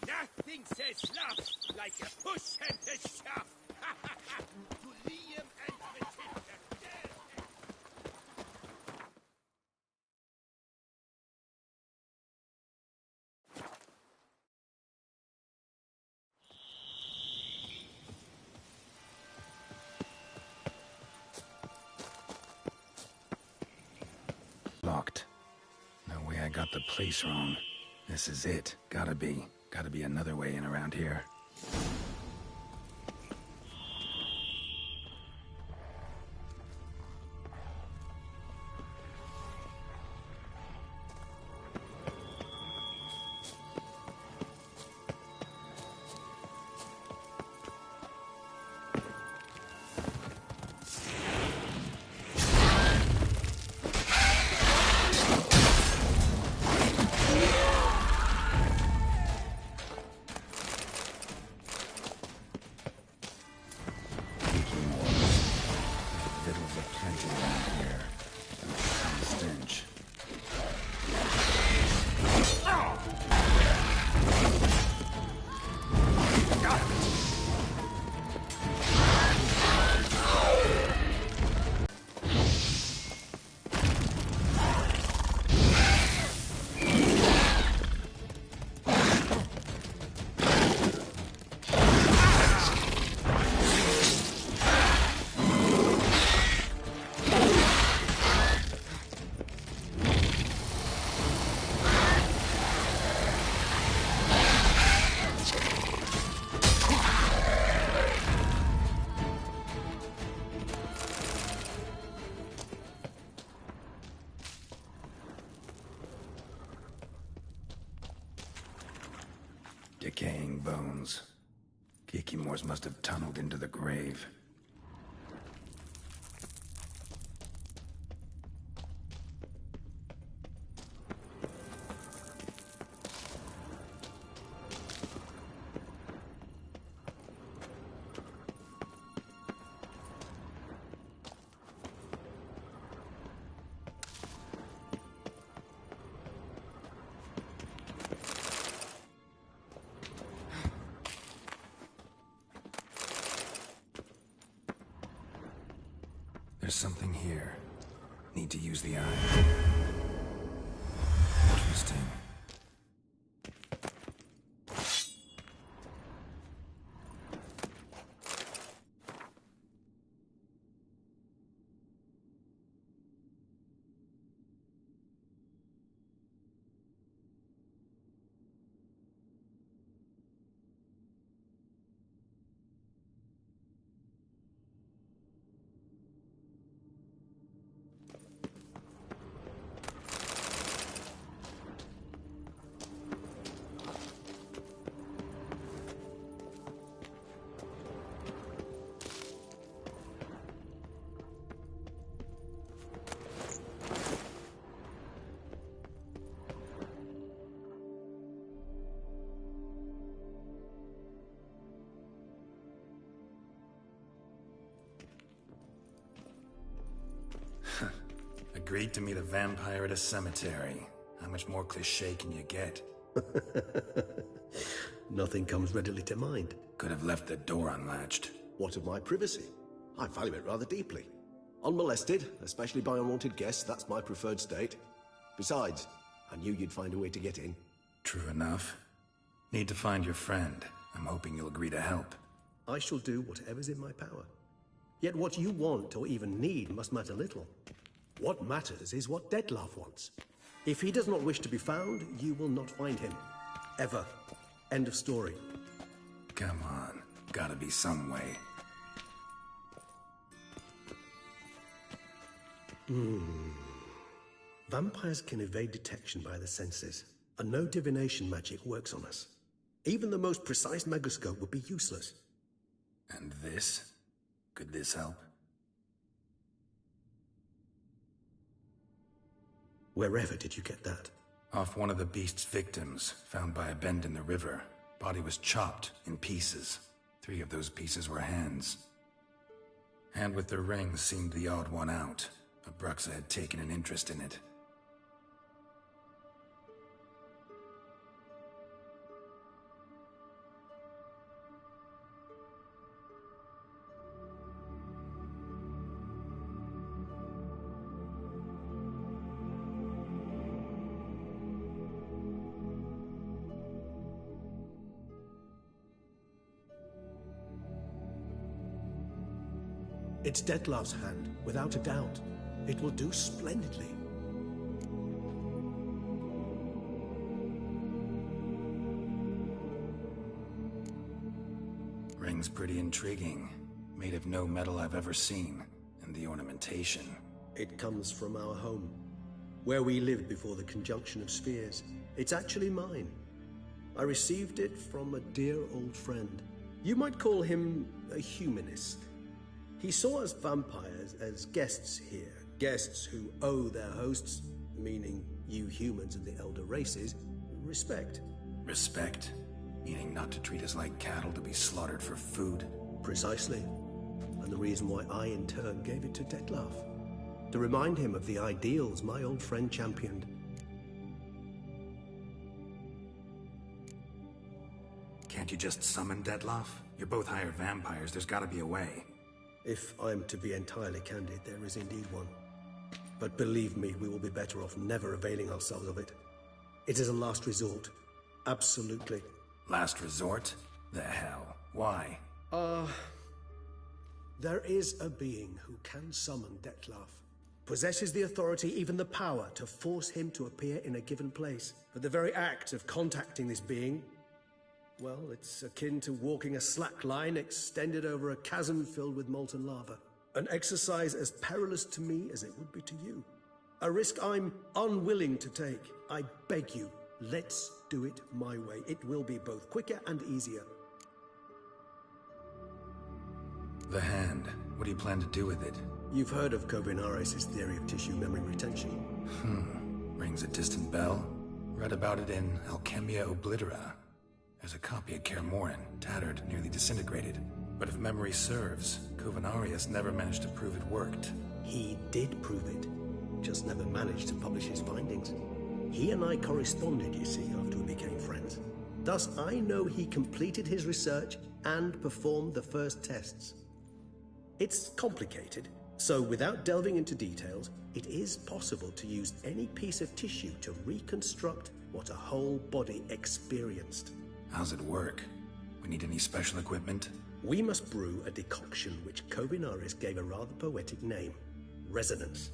Nothing says love like a push and a shove. To Liam and Matilda. Locked. No way I got the place wrong. This is it. Gotta be. Gotta be another way in around here. Decaying bones. Kikimores must have tunneled into the grave. There's something here. Need to use the eye. Interesting. Agreed to meet a vampire at a cemetery. How much more cliché can you get? Nothing comes readily to mind. Could have left the door unlatched. What of my privacy? I value it rather deeply. Unmolested, especially by unwanted guests, that's my preferred state. Besides, I knew you'd find a way to get in. True enough. Need to find your friend. I'm hoping you'll agree to help. I shall do whatever's in my power. Yet what you want or even need must matter little. What matters is what Dettlaff wants. If he does not wish to be found, you will not find him. Ever. End of story. Come on. Gotta be some way. Vampires can evade detection by the senses, and no divination magic works on us. Even the most precise megascope would be useless. And this? Could this help? Wherever did you get that? Off one of the beast's victims, found by a bend in the river. Body was chopped in pieces. 3 of those pieces were hands. Hand with the ring seemed the odd one out. Abruxa had taken an interest in it. It's Detlef's hand, without a doubt. It will do splendidly. Ring's pretty intriguing. Made of no metal I've ever seen. And the ornamentation. It comes from our home, where we lived before the conjunction of spheres. It's actually mine. I received it from a dear old friend. You might call him a humanist. He saw us vampires as guests here, guests who owe their hosts, meaning you humans and the elder races, respect. Respect? Meaning not to treat us like cattle to be slaughtered for food? Precisely. And the reason why I, in turn, gave it to Detlef. To remind him of the ideals my old friend championed. Can't you just summon Detlef? You're both hired vampires, there's gotta be a way. If I'm to be entirely candid, there is indeed one. But believe me, we will be better off never availing ourselves of it. It is a last resort. Absolutely. Last resort? The hell? Why? There is a being who can summon Detlef. Possesses the authority, even the power, to force him to appear in a given place. But the very act of contacting this being, well, it's akin to walking a slack line extended over a chasm filled with molten lava. An exercise as perilous to me as it would be to you. A risk I'm unwilling to take. I beg you, let's do it my way. It will be both quicker and easier. The hand. What do you plan to do with it? You've heard of Kovinares' theory of tissue memory retention. Rings a distant bell. Read about it in Alchemia Oblitera. There's a copy of Kermoran, tattered, nearly disintegrated. But if memory serves, Kovinares never managed to prove it worked. He did prove it, just never managed to publish his findings. He and I corresponded, you see, after we became friends. Thus, I know he completed his research and performed the first tests. It's complicated, so without delving into details, it is possible to use any piece of tissue to reconstruct what a whole body experienced. How's it work? We need any special equipment? We must brew a decoction which Kovinares gave a rather poetic name, resonance.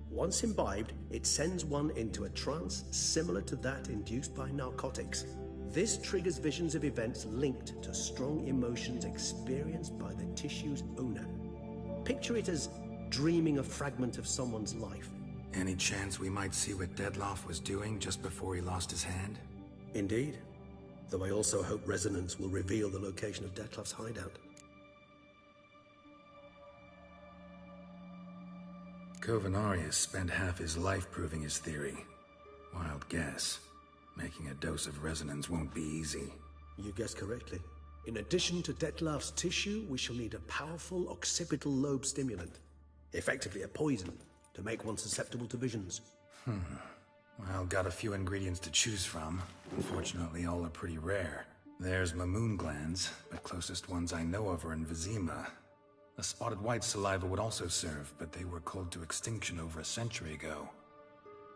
Once imbibed, it sends one into a trance similar to that induced by narcotics. This triggers visions of events linked to strong emotions experienced by the tissue's owner. Picture it as dreaming a fragment of someone's life. Any chance we might see what Detlef was doing just before he lost his hand? Indeed. Though I also hope resonance will reveal the location of Detlef's hideout. Kovinares spent half his life proving his theory. Wild guess. Making a dose of resonance won't be easy. You guessed correctly. In addition to Detlef's tissue, we shall need a powerful occipital lobe stimulant. Effectively a poison, to make one susceptible to visions. Well, got a few ingredients to choose from. Unfortunately, all are pretty rare. There's Mamoon glands, but closest ones I know of are in Vizima. A spotted white saliva would also serve, but they were cold to extinction over a century ago.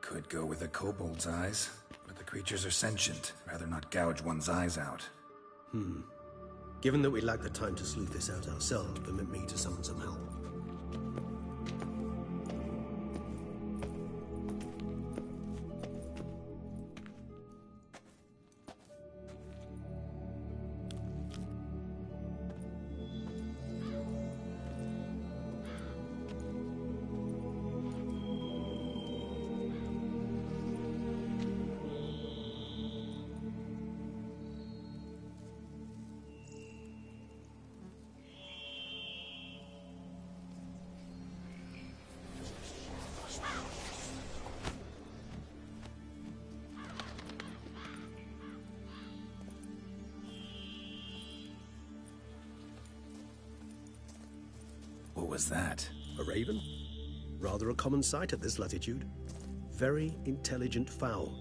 Could go with a kobold's eyes, but the creatures are sentient. Rather not gouge one's eyes out. Given that we lack the time to sleuth this out ourselves, permit me to summon some help. What was that? A raven? Rather a common sight at this latitude. Very intelligent fowl.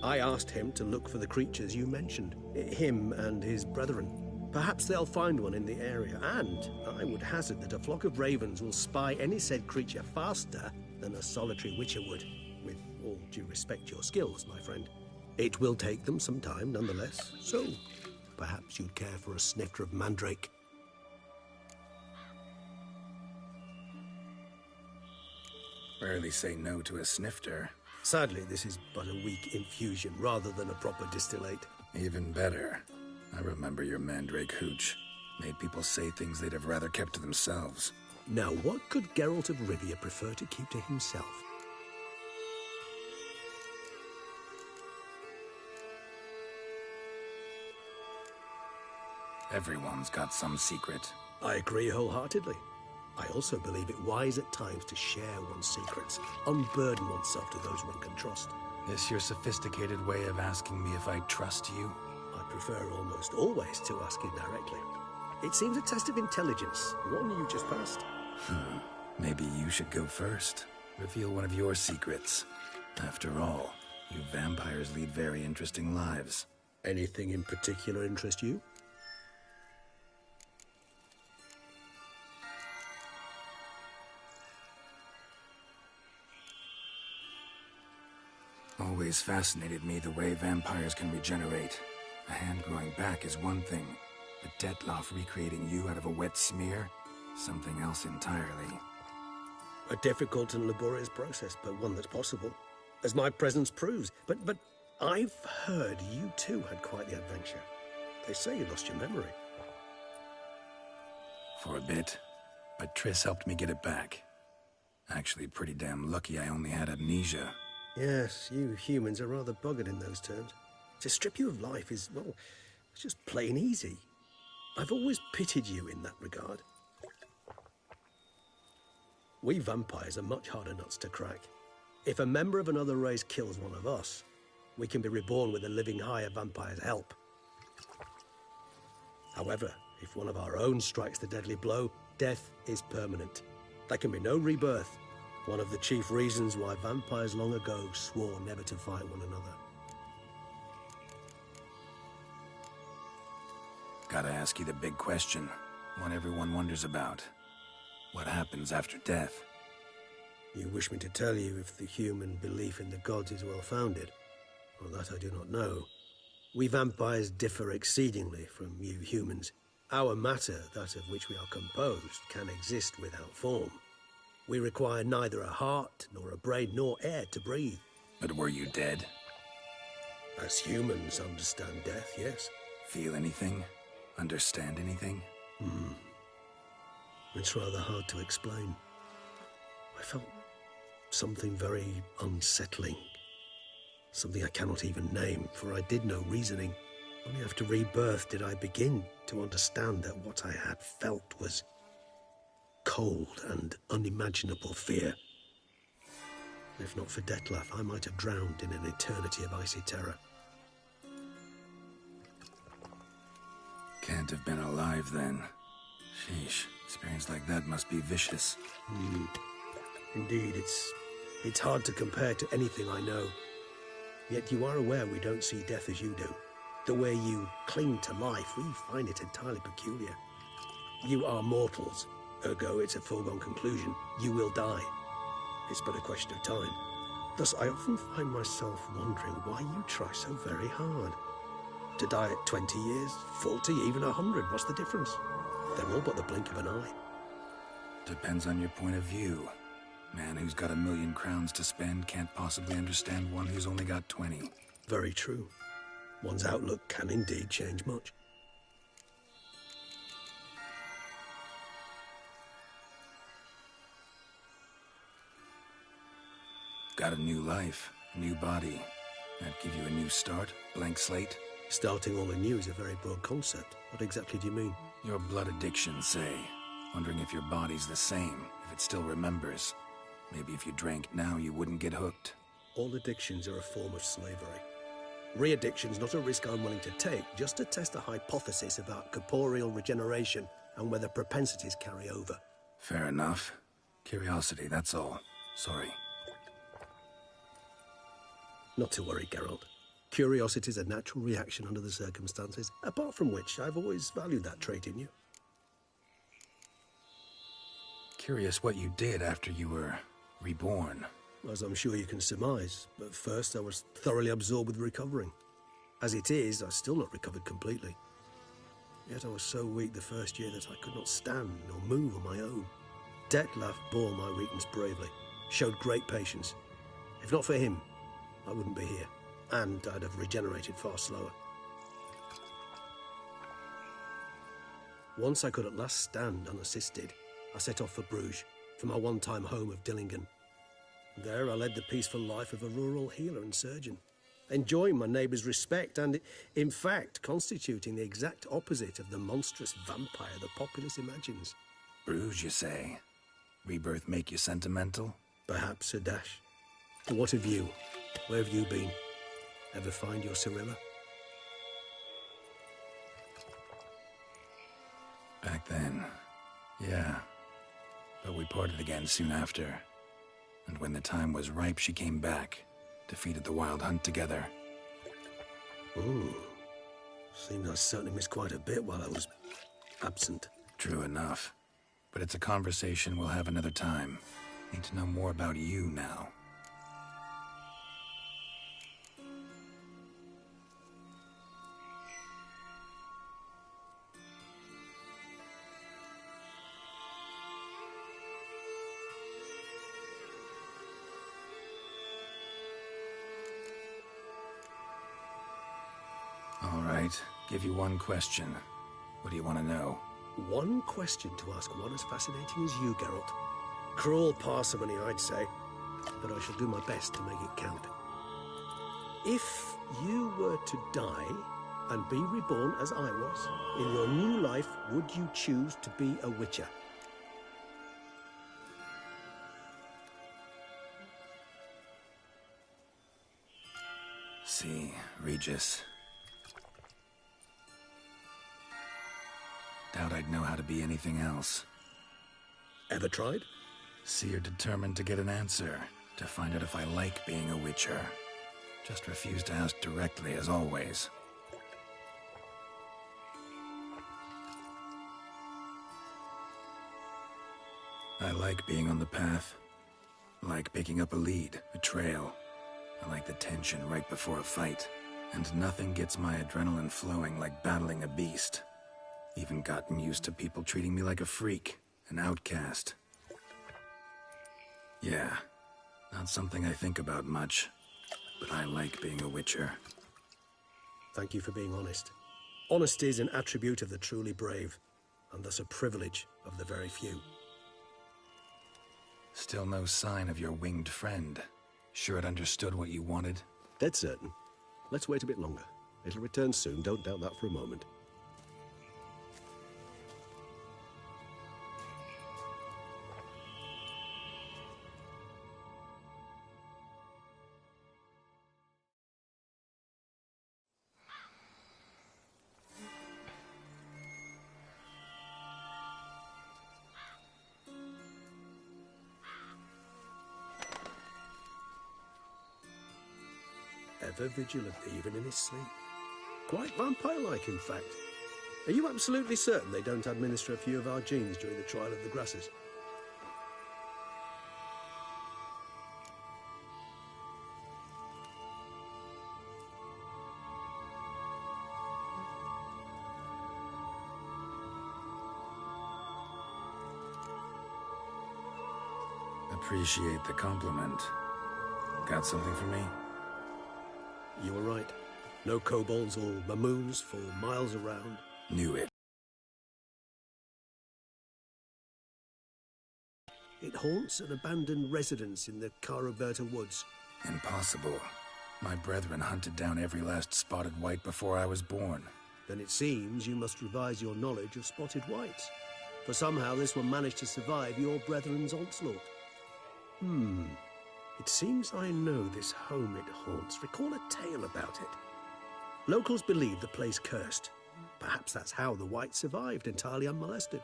I asked him to look for the creatures you mentioned. Him and his brethren. Perhaps they'll find one in the area, and I would hazard that a flock of ravens will spy any said creature faster than a solitary witcher would. With all due respect to your skills, my friend. It will take them some time, nonetheless, so perhaps you'd care for a snifter of mandrake. Rarely say no to a snifter. Sadly, this is but a weak infusion rather than a proper distillate. Even better. I remember your mandrake hooch. Made people say things they'd have rather kept to themselves. Now, what could Geralt of Rivia prefer to keep to himself? Everyone's got some secret. I agree wholeheartedly. I also believe it wise at times to share one's secrets, unburden oneself to those one can trust. This your sophisticated way of asking me if I trust you? I prefer almost always to ask indirectly. It seems a test of intelligence, one you just passed. Maybe you should go first. Reveal one of your secrets. After all, you vampires lead very interesting lives. Anything in particular interest you? Always fascinated me the way vampires can regenerate. A hand growing back is one thing, but Detloff recreating you out of a wet smear? Something else entirely. A difficult and laborious process, but one that's possible, as my presence proves. But I've heard you too had quite the adventure. They say you lost your memory. For a bit, but Triss helped me get it back. Actually, pretty damn lucky I only had amnesia. Yes, you humans are rather buggered in those terms. To strip you of life is, well, it's just plain easy. I've always pitied you in that regard. We vampires are much harder nuts to crack. If a member of another race kills one of us, we can be reborn with a living higher vampire's help. However, if one of our own strikes the deadly blow, death is permanent. There can be no rebirth. One of the chief reasons why vampires long ago swore never to fight one another. Gotta ask you the big question, one everyone wonders about. What happens after death? You wish me to tell you if the human belief in the gods is well founded? Well, that I do not know. We vampires differ exceedingly from you humans. Our matter, that of which we are composed, can exist without form. We require neither a heart, nor a brain, nor air to breathe. But were you dead? As humans understand death, yes. Feel anything? Understand anything? It's rather hard to explain. I felt something very unsettling. Something I cannot even name, for I did no reasoning. Only after rebirth did I begin to understand that what I had felt was cold and unimaginable fear. If not for Detlaff, I might have drowned in an eternity of icy terror. Can't have been alive then. Sheesh, experience like that must be vicious. Indeed, it's hard to compare to anything I know. Yet you are aware we don't see death as you do. The way you cling to life, we find it entirely peculiar. You are mortals, ergo it's a foregone conclusion. You will die. It's but a question of time. Thus, I often find myself wondering why you try so very hard. To die at 20 years, 40, even 100, what's the difference? They're all but the blink of an eye. Depends on your point of view. Man who's got 1,000,000 crowns to spend can't possibly understand one who's only got 20. Very true. One's outlook can indeed change much. Got a new life, a new body. That give you a new start, blank slate? Starting all anew is a very broad concept. What exactly do you mean? Your blood addiction, say. Wondering if your body's the same, if it still remembers. Maybe if you drank now, you wouldn't get hooked. All addictions are a form of slavery. Re-addiction's not a risk I'm willing to take, just to test a hypothesis about corporeal regeneration and whether propensities carry over. Fair enough. Curiosity, that's all. Sorry. Not to worry, Geralt. Curiosity is a natural reaction under the circumstances, apart from which I've always valued that trait in you. Curious what you did after you were reborn. As I'm sure you can surmise, but first I was thoroughly absorbed with recovering. As it is, I've still not recovered completely. Yet I was so weak the first year that I could not stand or move on my own. Detlef bore my weakness bravely, showed great patience. If not for him, I wouldn't be here, and I'd have regenerated far slower. Once I could at last stand unassisted, I set off for Bruges, for my one-time home of Dillingen. There I led the peaceful life of a rural healer and surgeon, enjoying my neighbours' respect and, in fact, constituting the exact opposite of the monstrous vampire the populace imagines. Bruges, you say? Rebirth make you sentimental? Perhaps a dash. But what of you? Where have you been? Ever find your Cirilla? Back then, yeah. But we parted again soon after. And when the time was ripe, she came back. Defeated the Wild Hunt together. Ooh. Seems I certainly missed quite a bit while I was absent. True enough. But it's a conversation we'll have another time. Need to know more about you now. All right, give you one question. What do you want to know? One question to ask one as fascinating as you, Geralt. Cruel parsimony, I'd say, but I shall do my best to make it count. If you were to die and be reborn as I was, in your new life, would you choose to be a Witcher? See, Regis. Doubt I'd know how to be anything else. Ever tried? See, you're determined to get an answer, to find out if I like being a Witcher. Just refuse to ask directly, as always. I like being on the path. I like picking up a lead, a trail. I like the tension right before a fight. And nothing gets my adrenaline flowing like battling a beast. Even gotten used to people treating me like a freak, an outcast. Yeah, not something I think about much, but I like being a Witcher. Thank you for being honest. Honesty is an attribute of the truly brave, and thus a privilege of the very few. Still no sign of your winged friend. Sure it understood what you wanted? Dead certain. Let's wait a bit longer. It'll return soon, don't doubt that for a moment. Ever vigilant, even in his sleep. Quite vampire-like, in fact. Are you absolutely certain they don't administer a few of our genes during the trial of the grasses? Appreciate the compliment. Got something for me? You were right. No kobolds or mamoons for miles around. Knew it. It haunts an abandoned residence in the Caraberta woods. Impossible. My brethren hunted down every last spotted white before I was born. Then it seems you must revise your knowledge of spotted whites. For somehow this one managed to survive your brethren's onslaught. It seems I know this home it haunts. Recall a tale about it. Locals believe the place cursed. Perhaps that's how the whites survived entirely unmolested.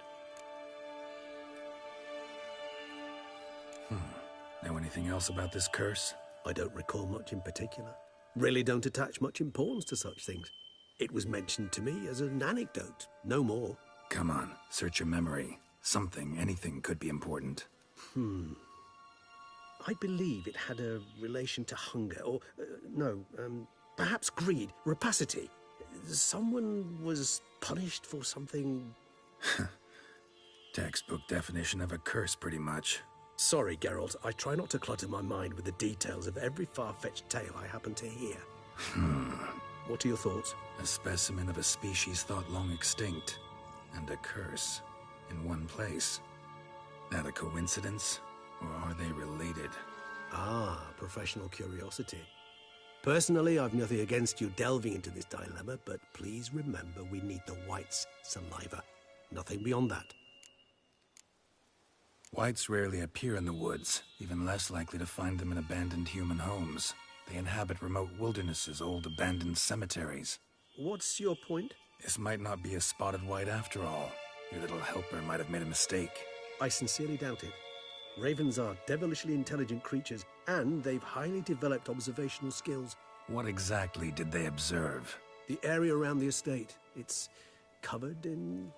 Know anything else about this curse? I don't recall much in particular. Really don't attach much importance to such things. It was mentioned to me as an anecdote, no more. Come on, search your memory. Something, anything could be important. I believe it had a relation to hunger, or, perhaps greed, rapacity. Someone was punished for something... Textbook definition of a curse, pretty much. Sorry, Geralt, I try not to clutter my mind with the details of every far-fetched tale I happen to hear. What are your thoughts? A specimen of a species thought long extinct, and a curse in one place. That a coincidence, or are they related? Ah, professional curiosity. Personally, I've nothing against you delving into this dilemma, but please remember we need the Whites' saliva. Nothing beyond that. Whites rarely appear in the woods, even less likely to find them in abandoned human homes. They inhabit remote wildernesses, old abandoned cemeteries. What's your point? This might not be a spotted white after all. Your little helper might have made a mistake. I sincerely doubt it. Ravens are devilishly intelligent creatures, and they've highly developed observational skills. What exactly did they observe? The area around the estate. It's covered in...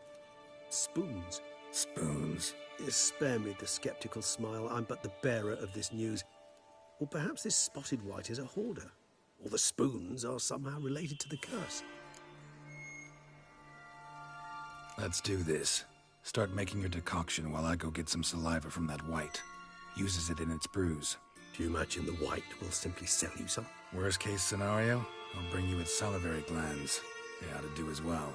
spoons. Spoons? Spare me the skeptical smile. I'm but the bearer of this news. Or perhaps this spotted white is a hoarder. Or the spoons are somehow related to the curse. Let's do this. Start making your decoction while I go get some saliva from that white. Uses it in its brews. Do you imagine the white will simply sell you some? Worst case scenario, I'll bring you its salivary glands. They ought to do as well.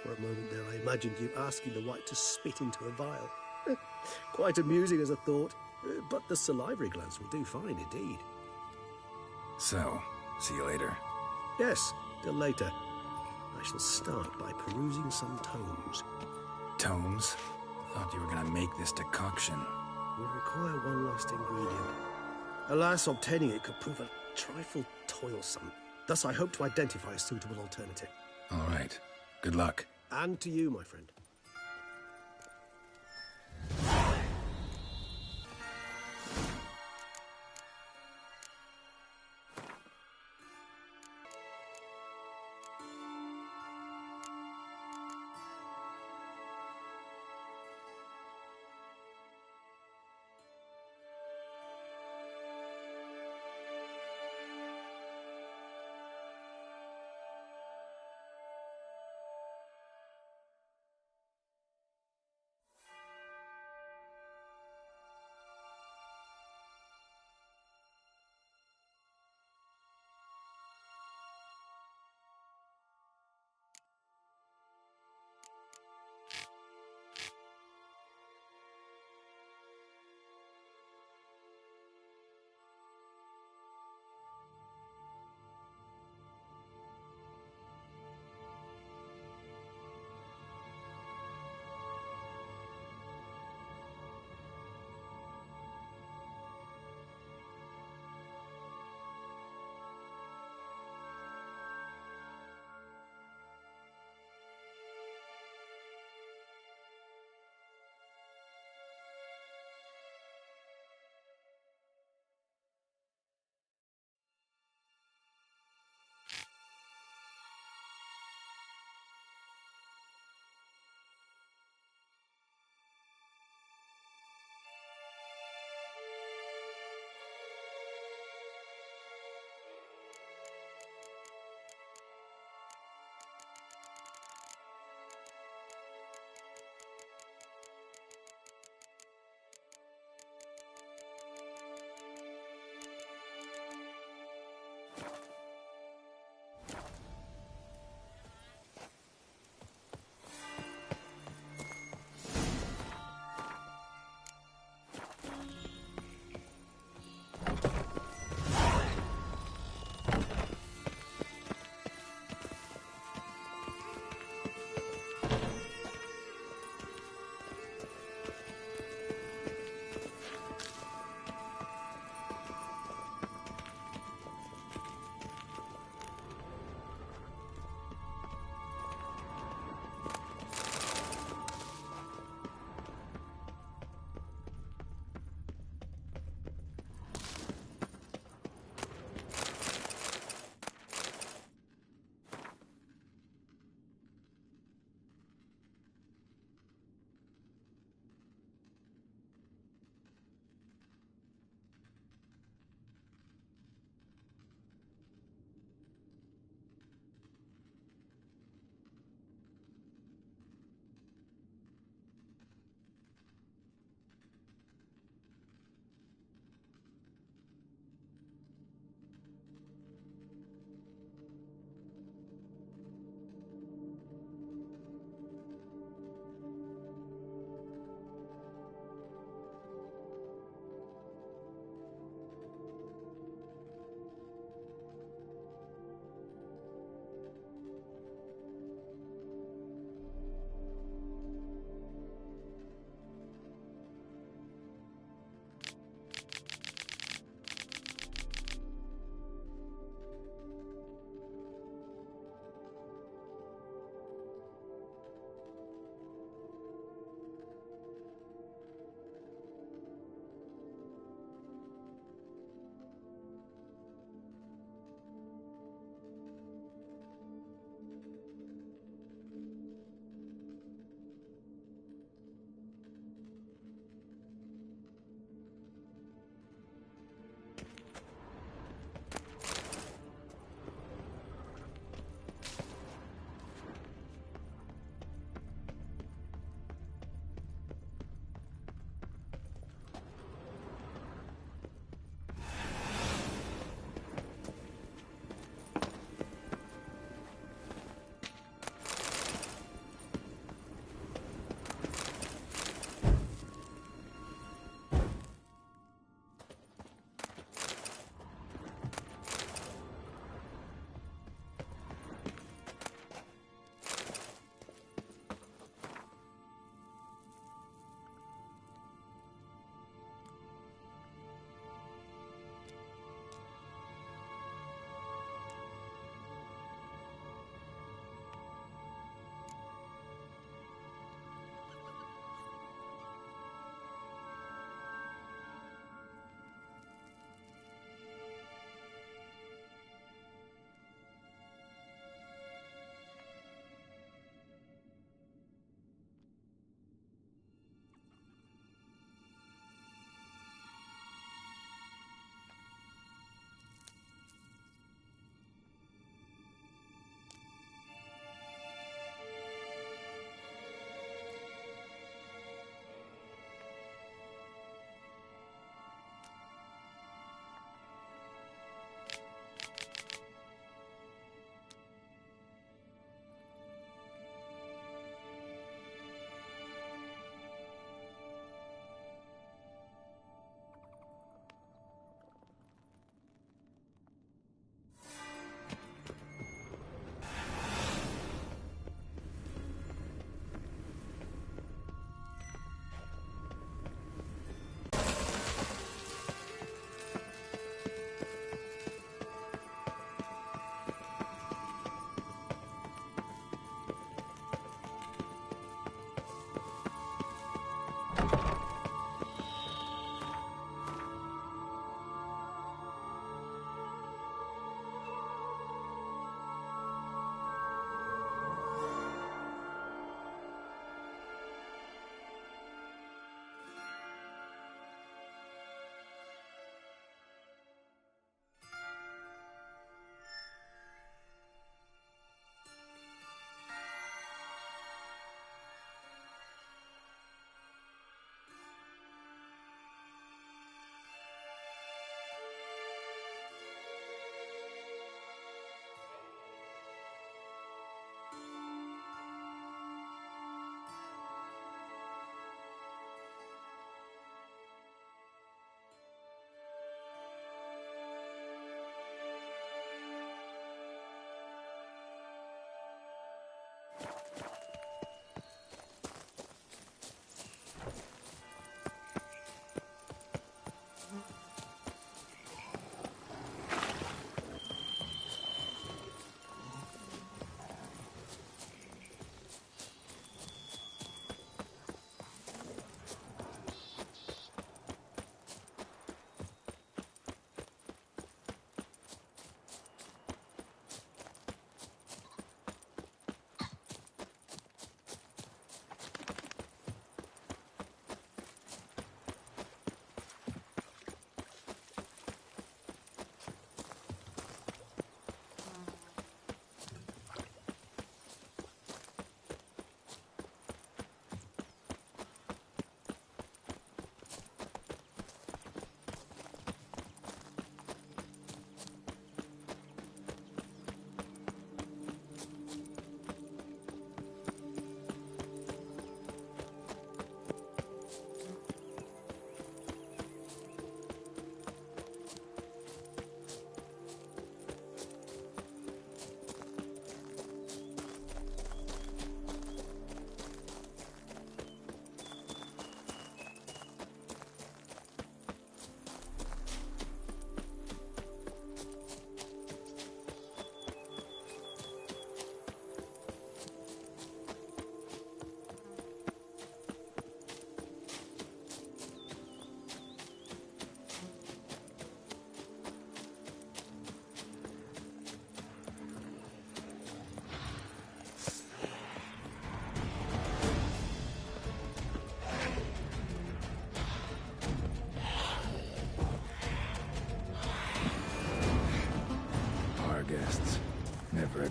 For a moment there, I imagined you asking the white to spit into a vial. Quite amusing as a thought, but the salivary glands will do fine indeed. So, see you later. Yes, till later. I shall start by perusing some tomes. Tomes? Thought you were gonna make this decoction. We require one last ingredient. Alas, obtaining it could prove a trifle toilsome. Thus, I hope to identify a suitable alternative. All right. Good luck. And to you, my friend.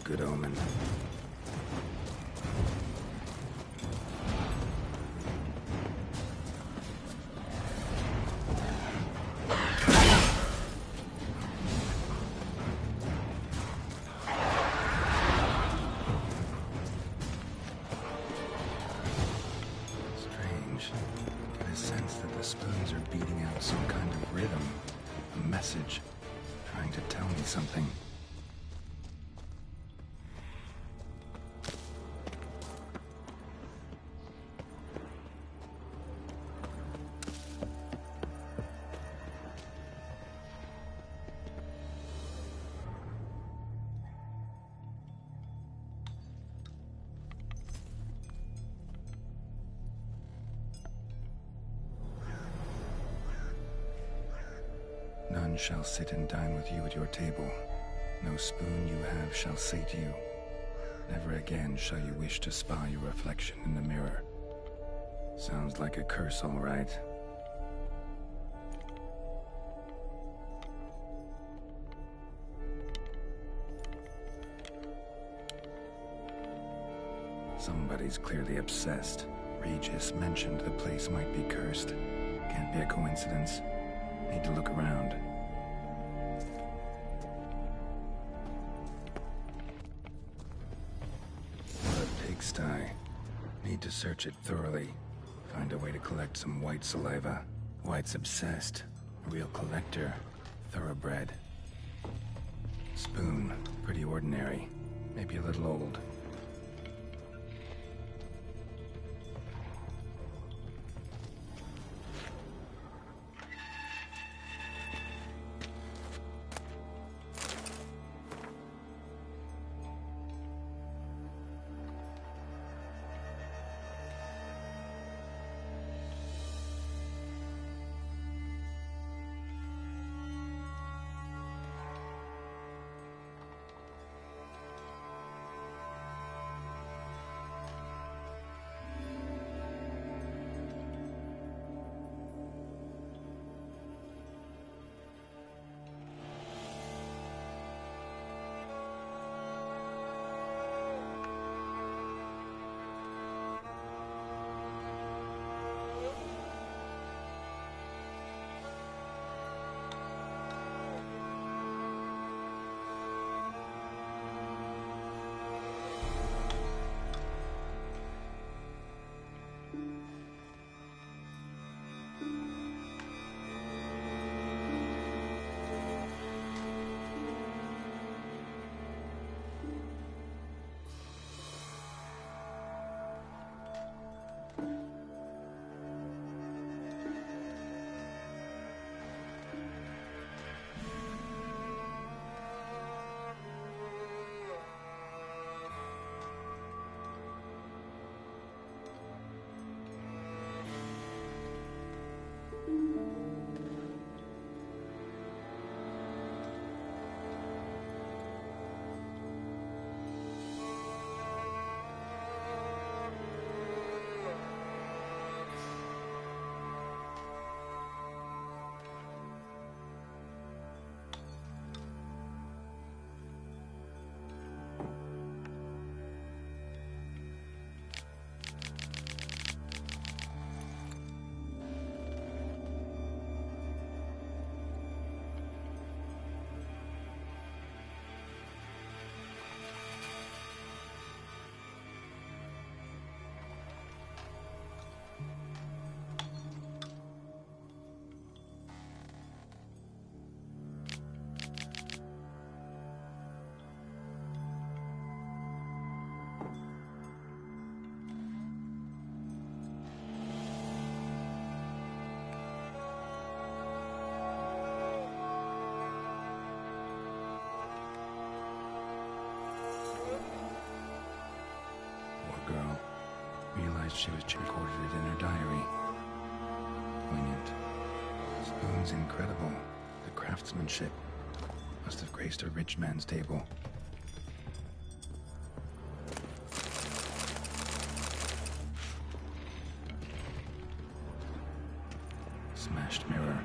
good omen. Strange. Get a sense that the spoons are beating out some kind of rhythm, a message, trying to tell me something. None shall sit and dine with you at your table. No spoon you have shall sate you. Never again shall you wish to spy your reflection in the mirror. Sounds like a curse, all right. Somebody's clearly obsessed. Regis mentioned the place might be cursed. Can't be a coincidence. Need to look around. A pigsty. Need to search it thoroughly. Find a way to collect some white saliva. White's obsessed. A real collector. Thoroughbred. Spoon. Pretty ordinary. Maybe a little old. She was recorded it in her diary. Poignant. Spoon's incredible. The craftsmanship must have graced a rich man's table. Smashed mirror.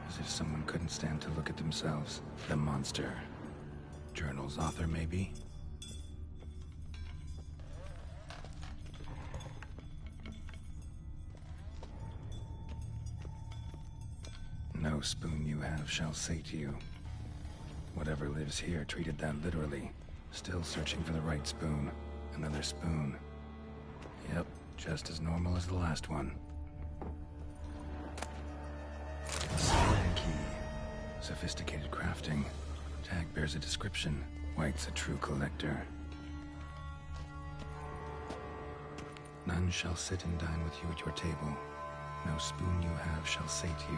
As if someone couldn't stand to look at themselves. The monster. Journal's author, maybe? No spoon you have shall sate you. Whatever lives here treated that literally. Still searching for the right spoon. Another spoon. Yep, just as normal as the last one. Spine key. Sophisticated crafting. Tag bears a description. White's a true collector. None shall sit and dine with you at your table. No spoon you have shall sate you.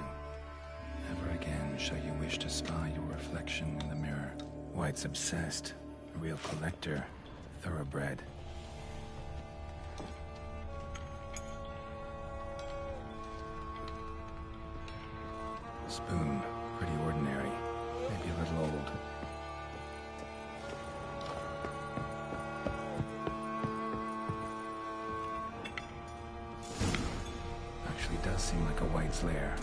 Never again shall you wish to spy your reflection in the mirror. White's obsessed. A real collector. Thoroughbred. Spoon. Pretty ordinary. Maybe a little old. Actually does seem like a White's lair.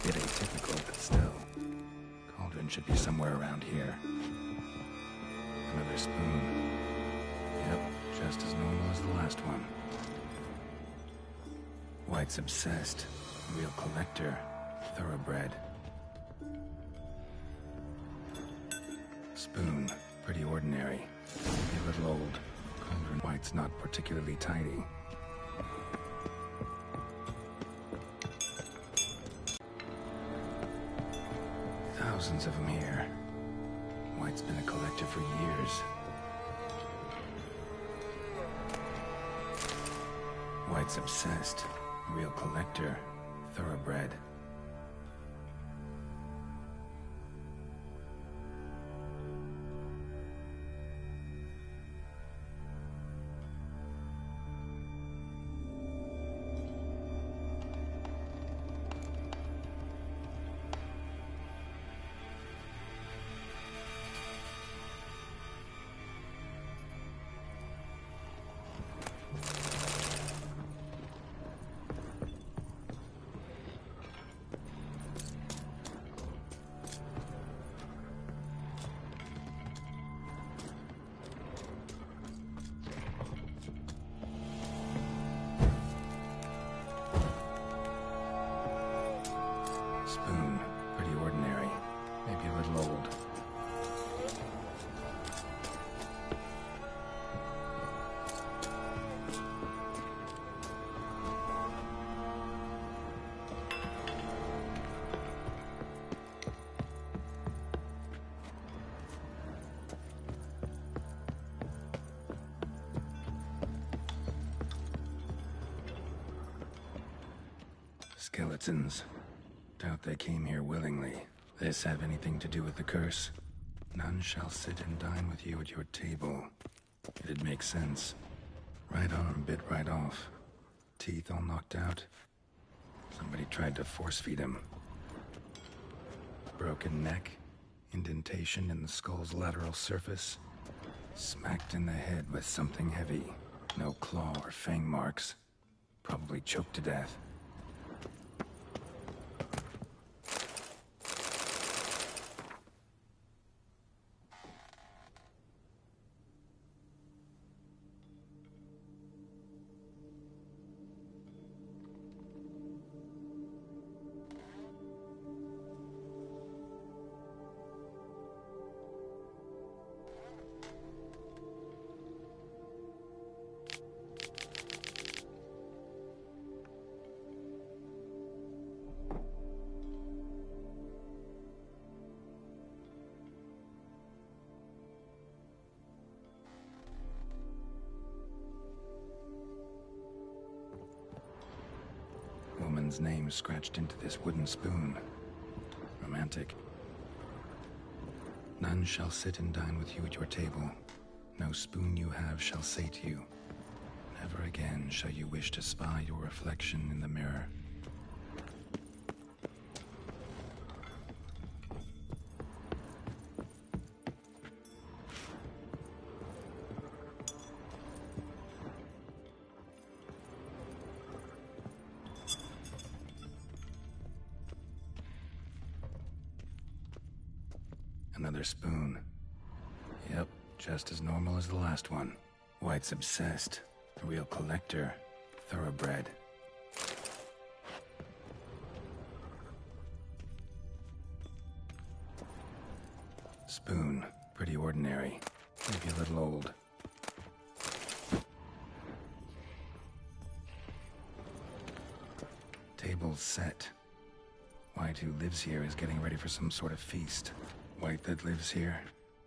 Bit atypical, but still. Cauldron should be somewhere around here. Another spoon. Yep, just as normal as the last one. White's obsessed. A real collector. Thoroughbred. Spoon. Pretty ordinary. Maybe a little old. Cauldron. White's not particularly tidy. Thousands of them here. White's been a collector for years. White's obsessed. A real collector. Thoroughbred. Spoon. Pretty ordinary. Maybe a little old. Skeletons. Doubt they came here willingly. This have anything to do with the curse? None shall sit and dine with you at your table. It'd make sense. Right arm bit right off. Teeth all knocked out. Somebody tried to force feed him. Broken neck. Indentation in the skull's lateral surface. Smacked in the head with something heavy. No claw or fang marks. Probably choked to death. Woman's name scratched into this wooden spoon. Romantic. None shall sit and dine with you at your table. No spoon you have shall sate you. Never again shall you wish to spy your reflection in the mirror. Another spoon. Yep, just as normal as the last one. White's obsessed. A real collector. Thoroughbred. Spoon. Pretty ordinary. Maybe a little old. Table's set. White, who lives here, is getting ready for some sort of feast. White that lives here,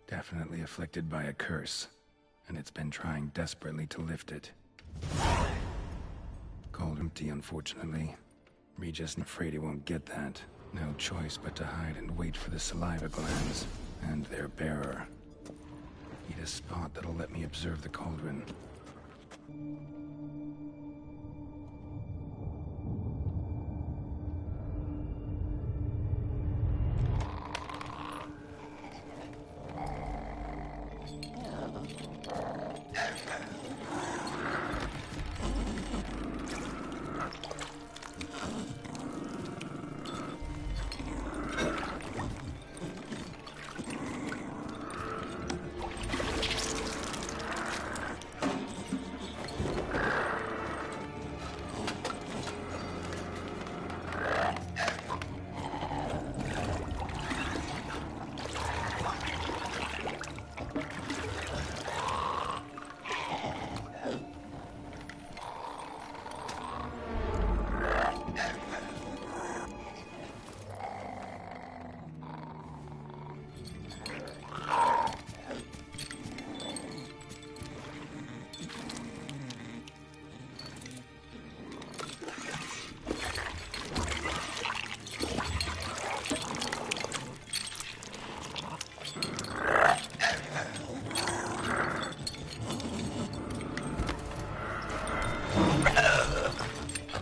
definitely afflicted by a curse, and it's been trying desperately to lift it. Called empty, unfortunately. Regis is afraid he won't get that. No choice but to hide and wait for the saliva glands, and their bearer. Need a spot that'll let me observe the cauldron.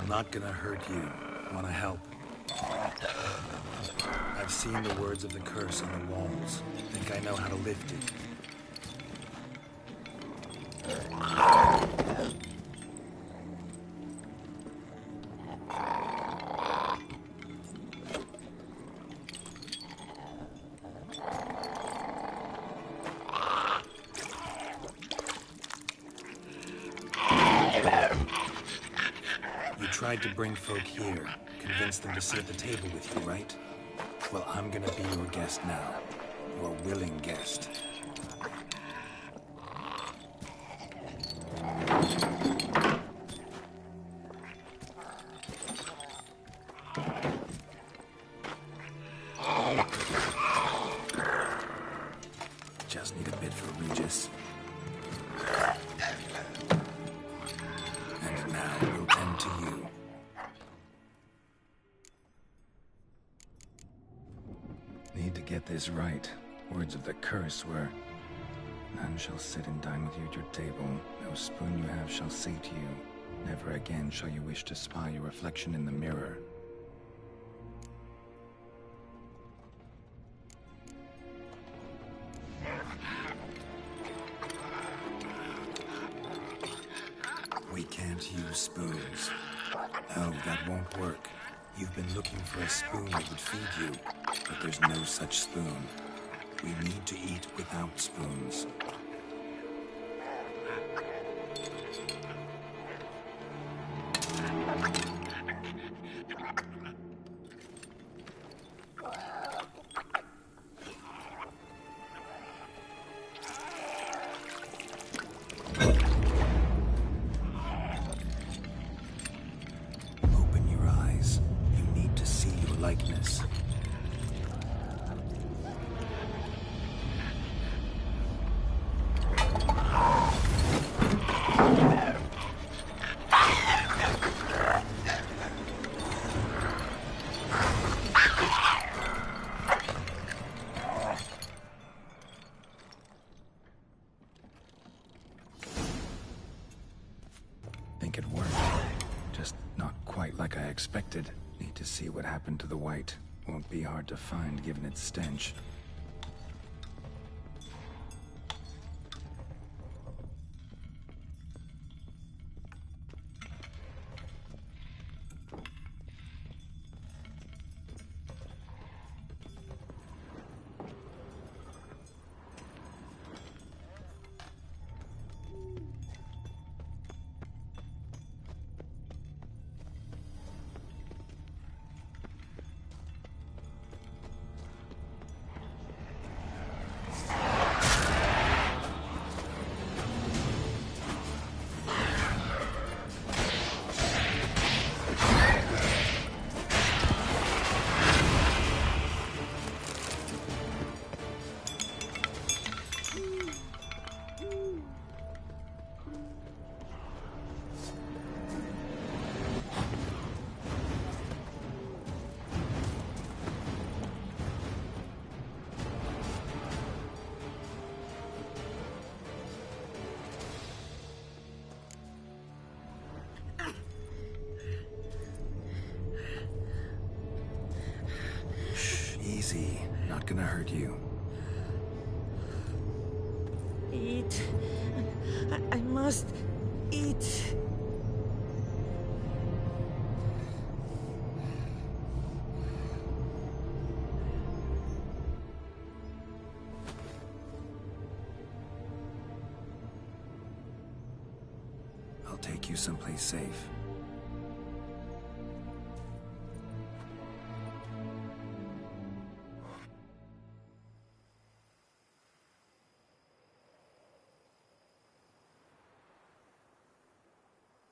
Not gonna hurt you. Wanna help? I've seen the words of the curse on the walls. Think I know how to lift it. Tried to bring folk here, convince them to sit at the table with you, right? Well, I'm gonna be your guest now. Your willing guest. Just need a bit for Regis. And now we'll tend to you. Need to get this right. Words of the curse were, none shall sit and dine with you at your table. No spoon you have shall say to you, never again shall you wish to spy your reflection in the mirror. We can't use spoons. No, that won't work. You've been looking for a spoon that would feed you, but there's no such spoon. We need to eat without spoons. Likeness. Think it worked. Just not quite like I expected. Need to see what happened to the white. Won't be hard to find given its stench. Easy. Not gonna hurt you. Eat. I must eat. I'll take you someplace safe.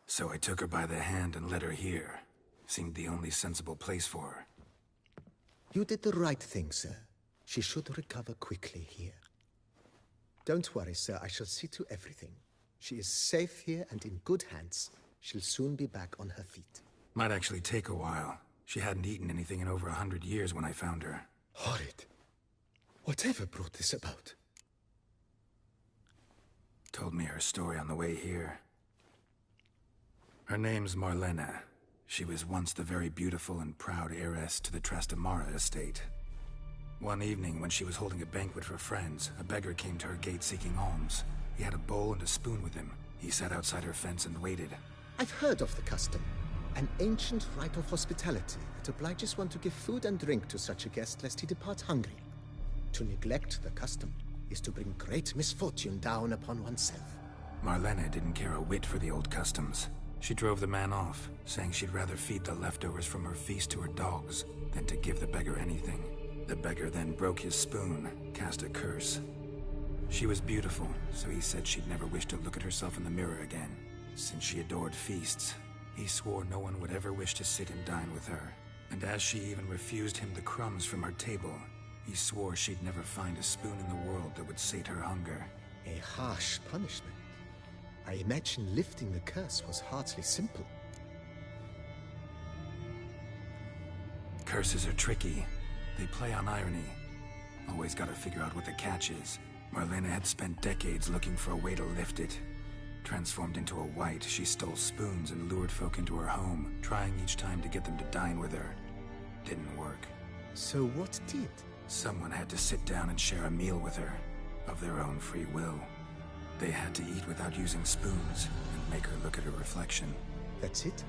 So I took her by the hand and led her here. Seemed the only sensible place for her. You did the right thing, sir. She should recover quickly here. Don't worry, sir. I shall see to everything. She is safe here and in good hands. She'll soon be back on her feet. Might actually take a while. She hadn't eaten anything in over 100 years when I found her. Horrid. Whatever brought this about? Told me her story on the way here. Her name's Marlena. She was once the very beautiful and proud heiress to the Trastamara estate. One evening, when she was holding a banquet for friends, a beggar came to her gate seeking alms. He had a bowl and a spoon with him. He sat outside her fence and waited. I've heard of the custom. An ancient rite of hospitality that obliges one to give food and drink to such a guest lest he depart hungry. To neglect the custom is to bring great misfortune down upon oneself. Marlena didn't care a whit for the old customs. She drove the man off, saying she'd rather feed the leftovers from her feast to her dogs than to give the beggar anything. The beggar then broke his spoon, cast a curse. She was beautiful, so he said she'd never wish to look at herself in the mirror again. Since she adored feasts, he swore no one would ever wish to sit and dine with her. And as she even refused him the crumbs from her table, he swore she'd never find a spoon in the world that would sate her hunger. A harsh punishment. I imagine lifting the curse was hardly simple. Curses are tricky. They play on irony. Always gotta figure out what the catch is. Marlena had spent decades looking for a way to lift it. Transformed into a wight, she stole spoons and lured folk into her home, trying each time to get them to dine with her. Didn't work. So what did? Someone had to sit down and share a meal with her, of their own free will. They had to eat without using spoons, and make her look at her reflection. That's it?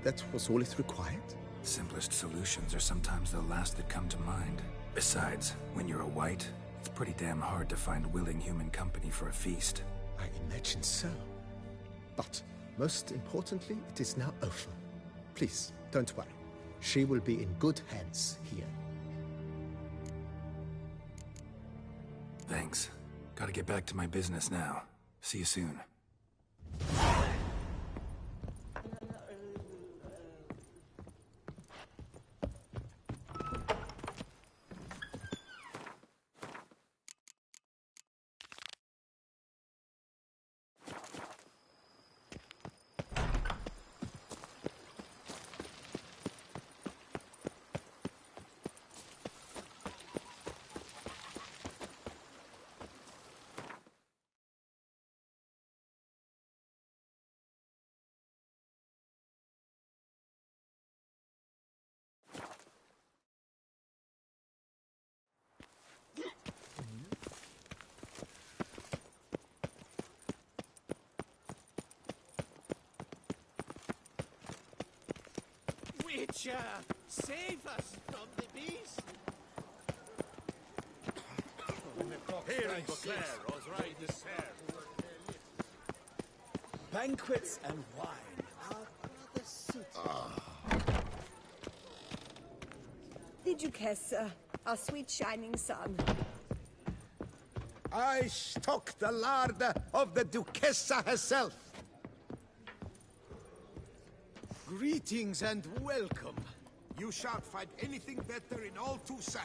That was all it required? Simplest solutions are sometimes the last that come to mind. Besides, when you're a wight, it's pretty damn hard to find willing human company for a feast. I imagine so. But, most importantly, it is now over. Please, don't worry. She will be in good hands here. Thanks. Gotta get back to my business now. See you soon. Witcher, save us from the beast! Here I declare, right this Banquets and wine are rather suited. The Duchessa, our sweet shining sun. I stock the larder of the Duchessa herself. Greetings and welcome. You shan't find anything better in all Toussaint.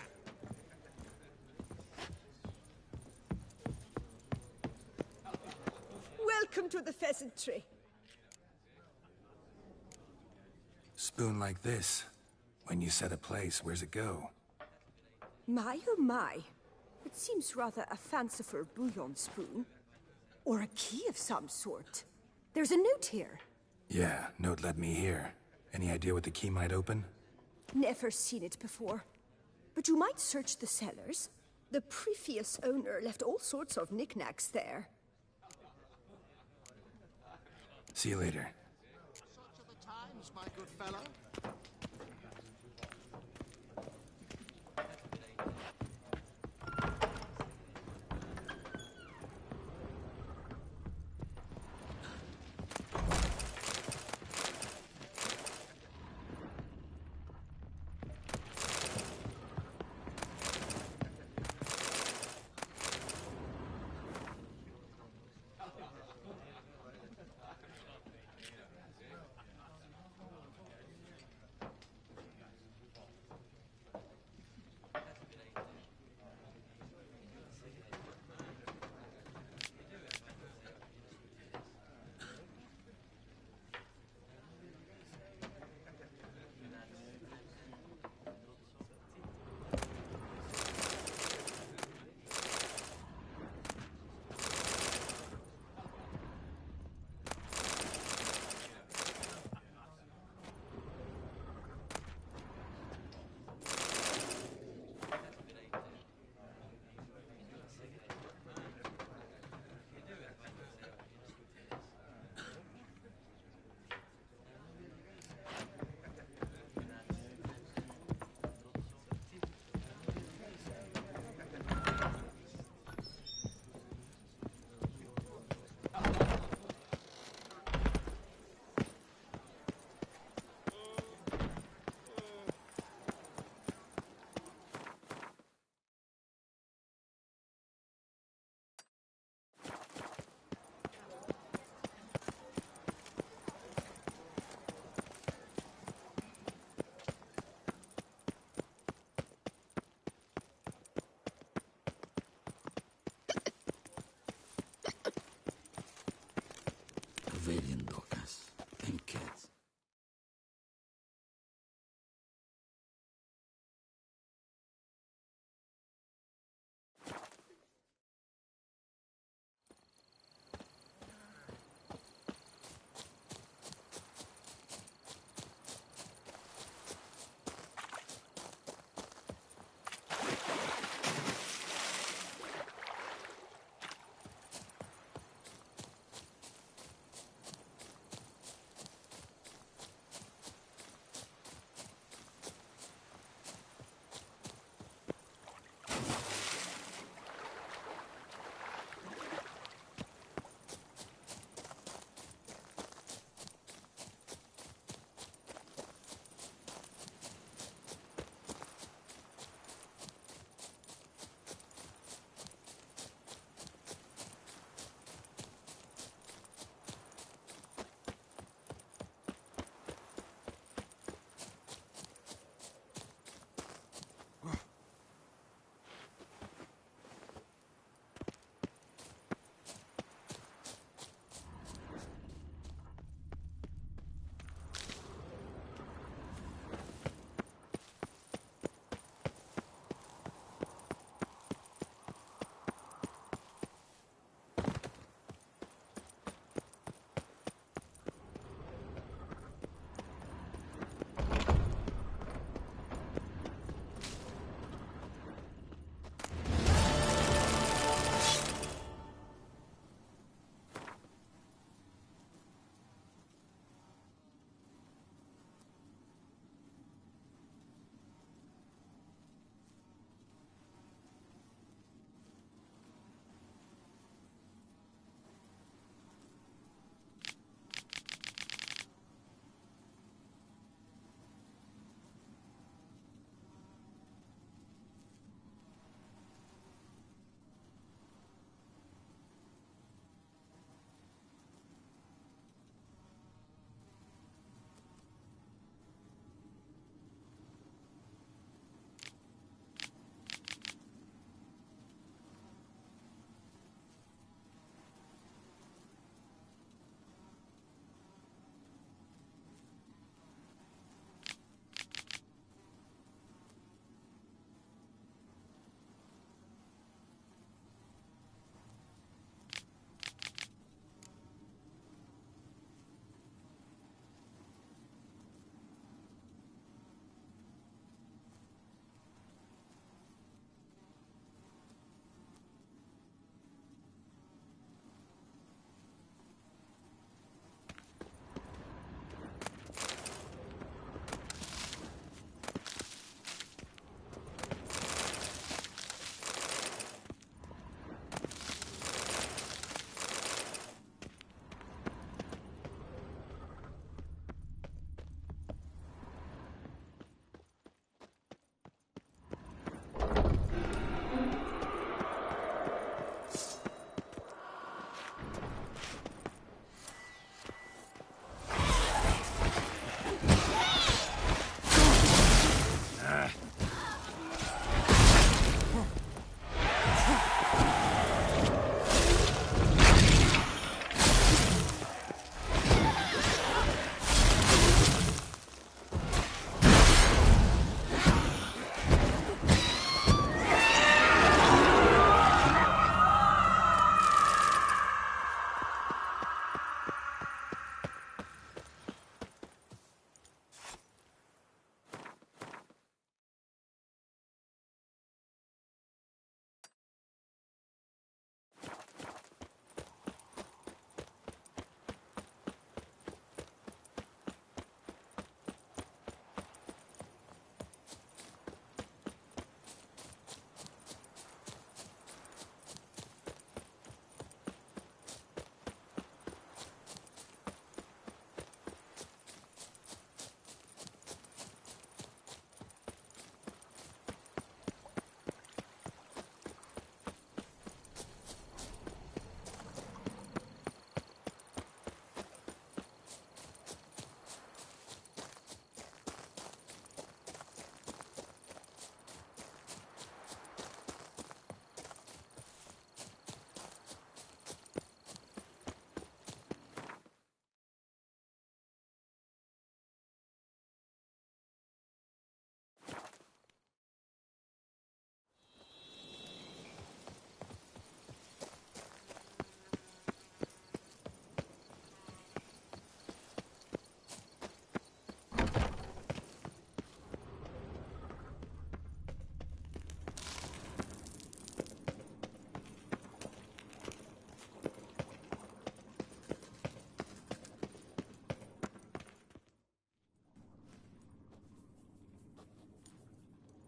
Welcome to the pheasantry. Spoon like this. When you set a place, where's it go? My oh my. It seems rather a fanciful bouillon spoon. Or a key of some sort. There's a note here. Yeah, note led me here. Any idea what the key might open? Never seen it before. but you might search the cellars. The previous owner left all sorts of knickknacks there. See you later. Such are the times, my good fellow.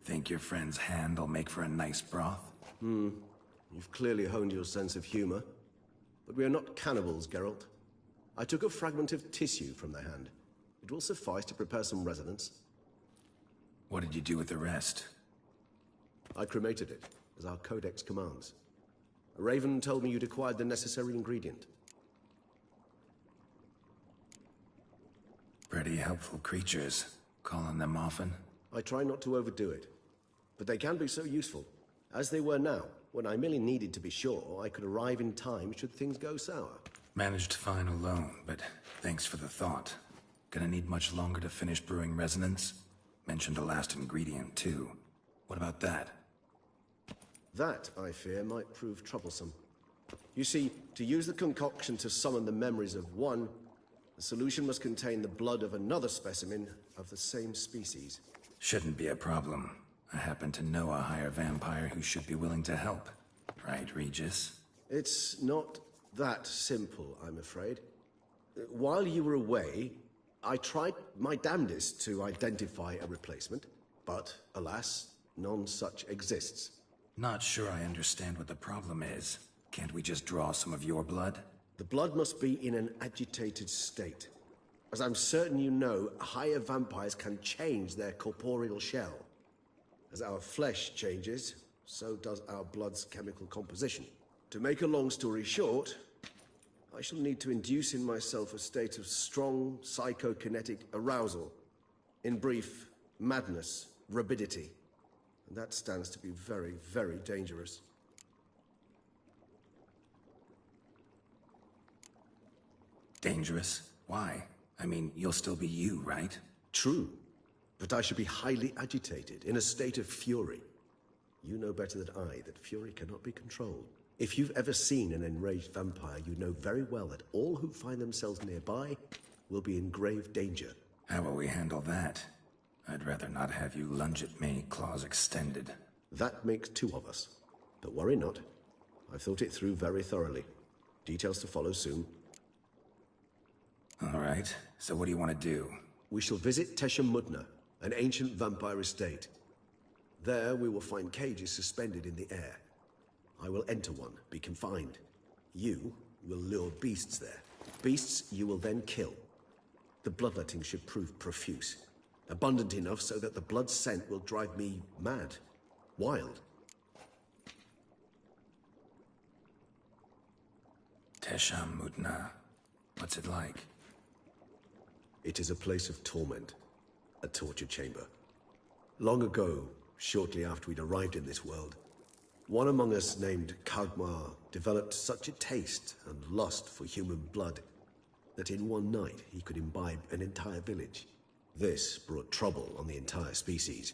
Think your friend's hand will make for a nice broth? You've clearly honed your sense of humor. But we are not cannibals, Geralt. I took a fragment of tissue from their hand. It will suffice to prepare some resonance. What did you do with the rest? I cremated it, as our codex commands. A raven told me you'd acquired the necessary ingredient. Pretty helpful creatures. Call on them often? I try not to overdo it. But they can be so useful. As they were now, when I merely needed to be sure I could arrive in time should things go sour. Managed fine alone, but thanks for the thought. Gonna need much longer to finish brewing resonance? Mentioned a last ingredient, too. What about that? That, I fear, might prove troublesome. You see, to use the concoction to summon the memories of one, the solution must contain the blood of another specimen of the same species. Shouldn't be a problem. I happen to know a higher vampire who should be willing to help. Right, Regis? It's not that simple, I'm afraid. While you were away, I tried my damnedest to identify a replacement, but alas, none such exists. Not sure I understand what the problem is. Can't we just draw some of your blood? The blood must be in an agitated state. As I'm certain you know, higher vampires can change their corporeal shell. As our flesh changes, so does our blood's chemical composition. To make a long story short, I shall need to induce in myself a state of strong psychokinetic arousal. In brief, madness, rabidity. And that stands to be very, very dangerous. Dangerous? Why? I mean, you'll still be you, right? True. But I should be highly agitated, in a state of fury. You know better than I that fury cannot be controlled. If you've ever seen an enraged vampire, you know very well that all who find themselves nearby will be in grave danger. How will we handle that? I'd rather not have you lunge at me, claws extended. That makes two of us. But worry not. I've thought it through very thoroughly. Details to follow soon. All right, so what do you want to do? We shall visit Tesha Mudna, an ancient vampire estate. There we will find cages suspended in the air. I will enter one, be confined. You will lure beasts there. Beasts you will then kill. The bloodletting should prove profuse. Abundant enough so that the blood scent will drive me mad. Wild. Tesha Mudna. What's it like? It is a place of torment. A torture chamber. Long ago, shortly after we'd arrived in this world, one among us named Kagmar developed such a taste and lust for human blood that in one night he could imbibe an entire village. This brought trouble on the entire species.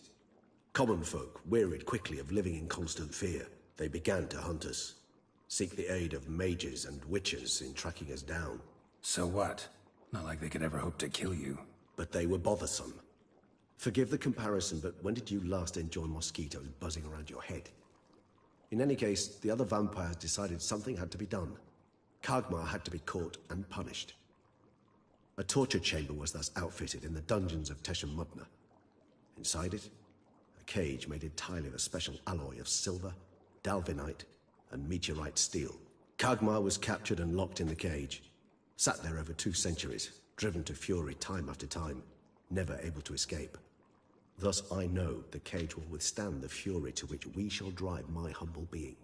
Common folk wearied quickly of living in constant fear. They began to hunt us, seek the aid of mages and witches in tracking us down. So what? Not like they could ever hope to kill you. But they were bothersome. Forgive the comparison, but when did you last enjoy mosquitoes buzzing around your head? In any case, the other vampires decided something had to be done. Kagmar had to be caught and punished. A torture chamber was thus outfitted in the dungeons of Tesha Mudna. Inside it, a cage made entirely of a special alloy of silver, dalvinite, and meteorite steel. Kagmar was captured and locked in the cage. Sat there over 2 centuries, driven to fury time after time, never able to escape. Thus I know the cage will withstand the fury to which we shall drive my humble being.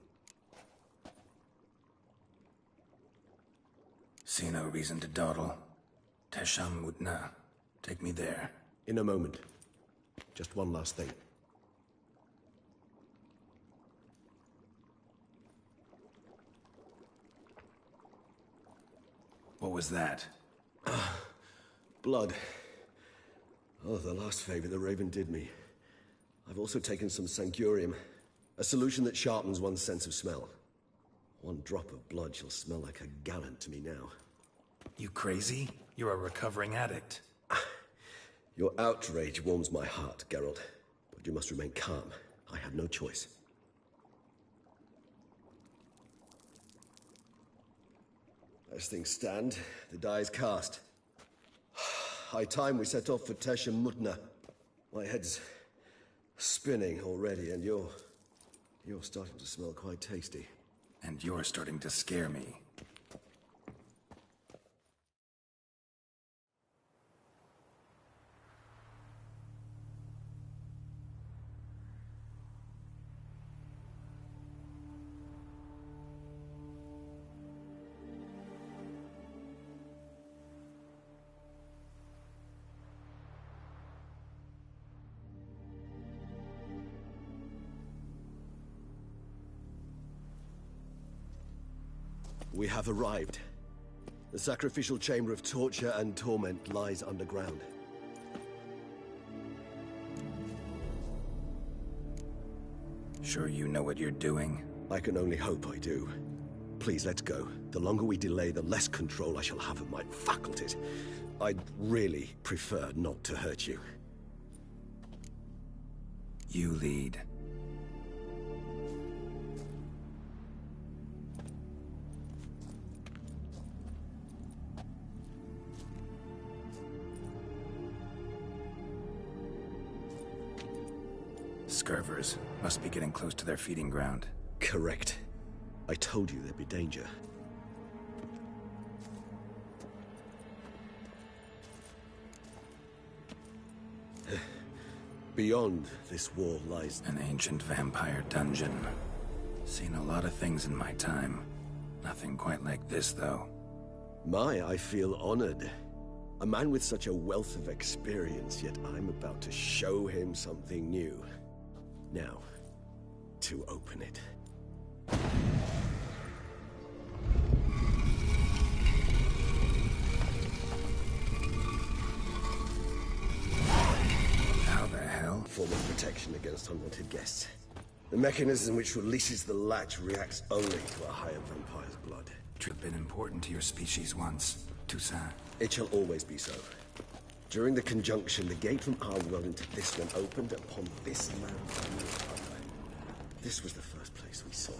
See no reason to dawdle. Tesha Mudna. Take me there. In a moment. Just one last thing. What was that? Blood. Oh, the last favor the Raven did me. I've also taken some Sancurium, a solution that sharpens one's sense of smell. One drop of blood shall smell like a gallon to me now. You crazy? You're a recovering addict. Your outrage warms my heart, Geralt. But you must remain calm. I had no choice. As things stand, the die is cast. High time we set off for Tesha Mudna. My head's Spinning already, and you're starting to smell quite tasty. And you're starting to scare me. We have arrived. The sacrificial chamber of torture and torment lies underground. Sure you know what you're doing? I can only hope I do. Please, let's go. The longer we delay, the less control I shall have of my faculties. I'd really prefer not to hurt you. You lead. Scurvers must be getting close to their feeding ground. Correct. I told you there'd be danger. Beyond this wall lies an ancient vampire dungeon. Seen a lot of things in my time. Nothing quite like this, though. I feel honored. A man with such a wealth of experience, yet I'm about to show him something new. Now, to open it. How the hell? Form of protection against unwanted guests. The mechanism which releases the latch reacts only to a higher vampire's blood. Should have been important to your species once, Toussaint. It shall always be so. During the conjunction, the gate from our world into this one opened upon this land and no other. This was the first place we saw.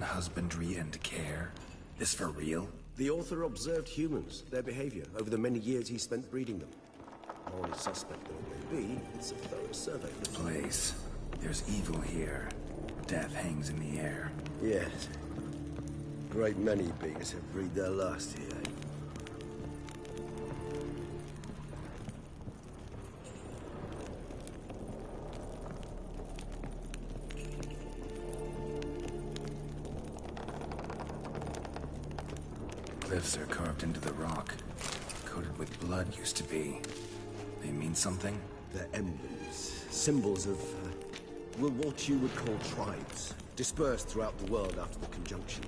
Husbandry and care? This for real? The author observed humans, their behavior, over the many years he spent breeding them. Morally suspect though it may be, it's a thorough survey. The place. There's evil here. Death hangs in the air. Yes. Great many beings have breathed their last here. Glyphs are carved into the rock. Coated with blood used to be. They mean something? They're emblems. Symbols of, well, what you would call tribes. Dispersed throughout the world after the conjunction.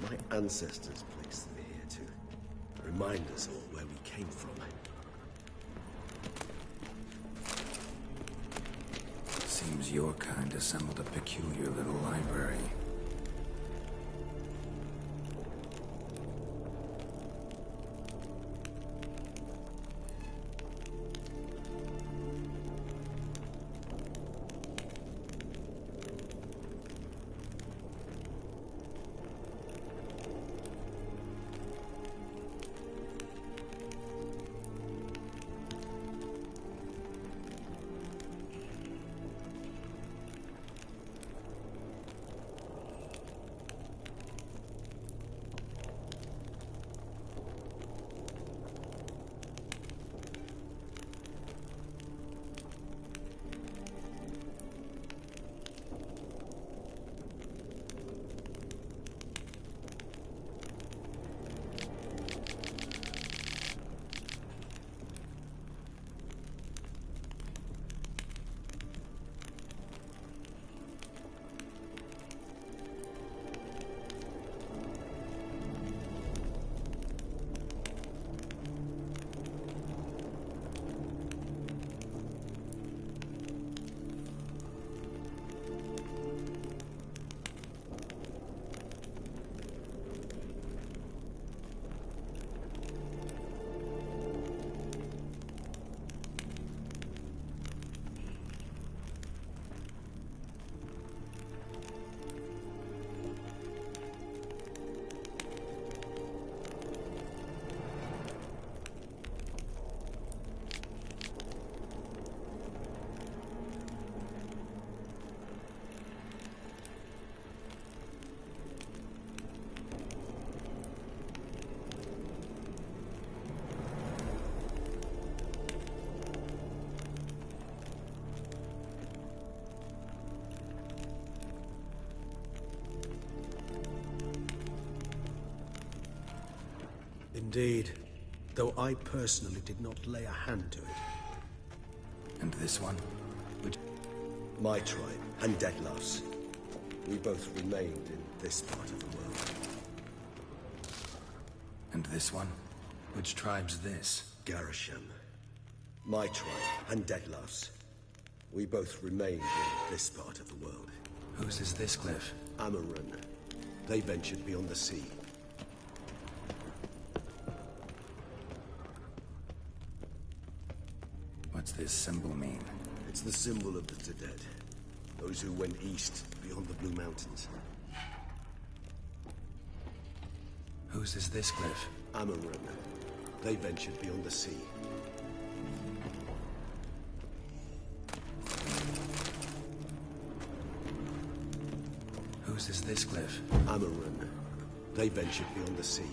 My ancestors placed them here to remind us all where we came from. Seems your kind assembled a peculiar little library. Indeed, though I personally did not lay a hand to it. And this one? My tribe and Detlef's. We both remained in this part of the world. And this one? Which tribe's this? Garisham. My tribe and Detlef's. We both remained in this part of the world. Whose is this cliff? Amarun. They ventured beyond the sea. What's this symbol mean? It's the symbol of the dead. Those who went east beyond the Blue Mountains. Whose is this cliff? Amarun. They ventured beyond the sea. Whose is this cliff? Amarun. They ventured beyond the sea.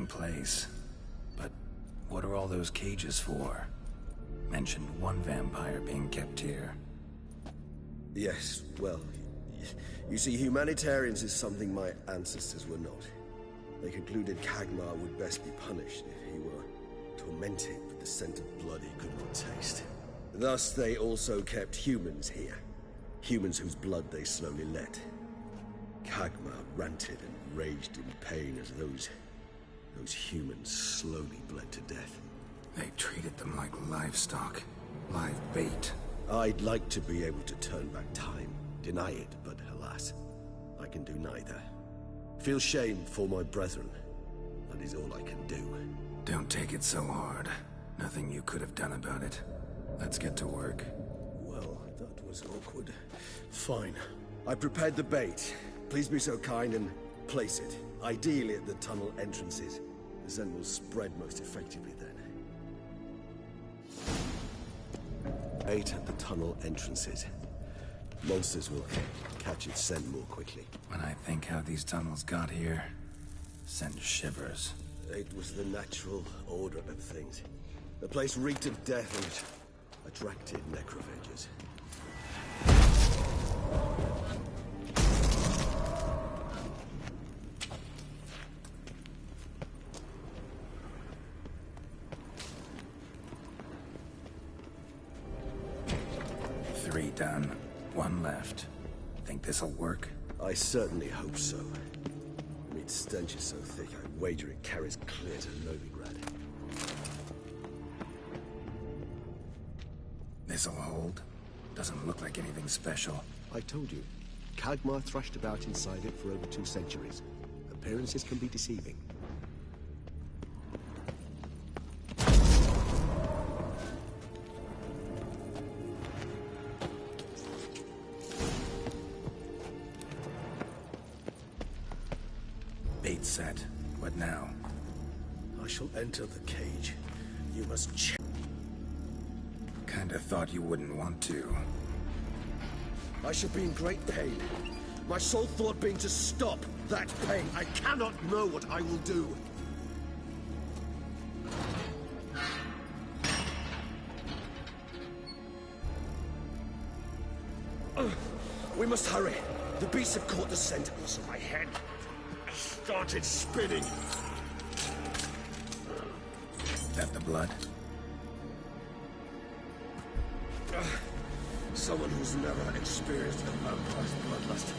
in place. But what are all those cages for? Mentioned one vampire being kept here. Yes, well, you see, humanitarians is something my ancestors were not. They concluded Kagmar would best be punished if he were tormented with the scent of blood he could not taste. Thus, they also kept humans here. Humans whose blood they slowly let. Kagmar ranted and raged in pain as those humans slowly bled to death. They treated them like livestock. Live bait. I'd like to be able to turn back time, deny it, but alas, I can do neither. Feel shame for my brethren. That is all I can do. Don't take it so hard. Nothing you could have done about it. Let's get to work. Well, that was awkward. Fine. I prepared the bait. Please be so kind and place it. Ideally at the tunnel entrances. The scent will spread most effectively then. Bait at the tunnel entrances. Monsters will catch its scent more quickly. When I think how these tunnels got here, send shivers. It was the natural order of things. The place reeked of death and it attracted necrophagers. Three done. One left. Think this'll work? I certainly hope so. Meat's stench is so thick, I wager it carries clear to Novigrad. This'll hold? Doesn't look like anything special. I told you. Kagmar thrashed about inside it for over 2 centuries. Appearances can be deceiving. Bait set. What now? I shall enter the cage. You must check. Kinda thought you wouldn't want to. I shall be in great pain. My sole thought being to stop that pain. I cannot know what I will do. We must hurry. The beasts have caught the scent. Also, my head started spinning. That the blood? Someone who's never experienced a vampire's bloodlust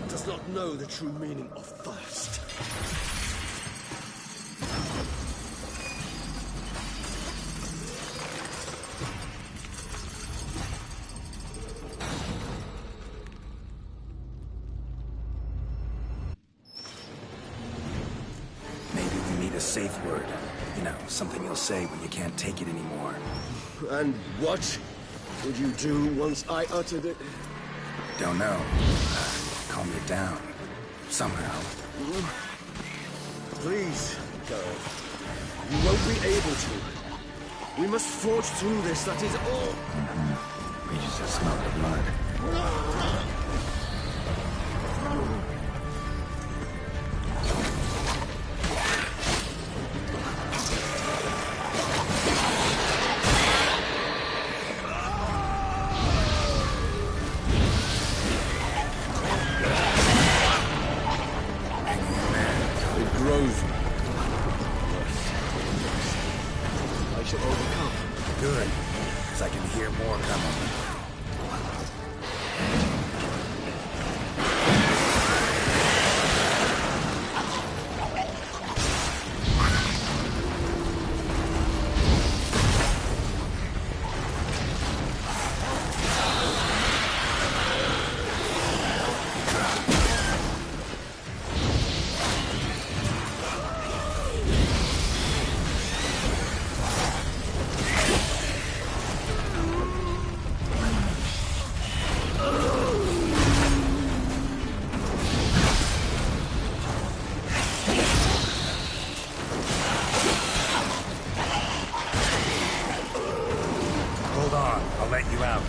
does not know the true meaning of thirst. Maybe we need a safe word. You know, something you'll say when you can't take it anymore. And what would you do once I uttered it? Don't know. Calm you down. Somehow. Please, go. You won't be able to. We must forge through this, that is all. We just smell the blood. I shall overcome. Good. Because I can hear more coming. I'll let you out.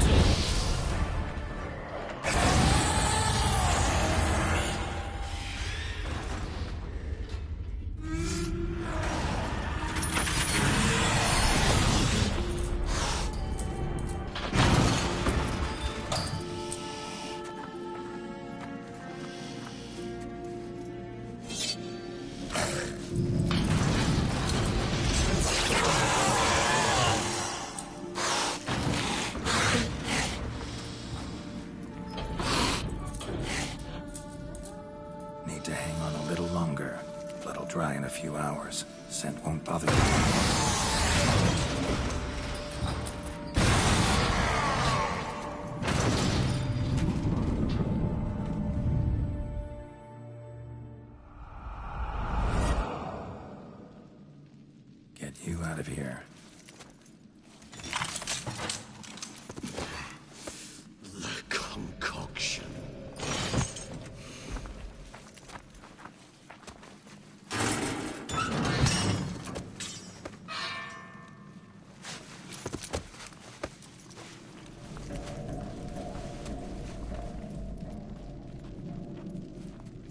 hours. Scent won't bother you. Get you out of here. The concoction.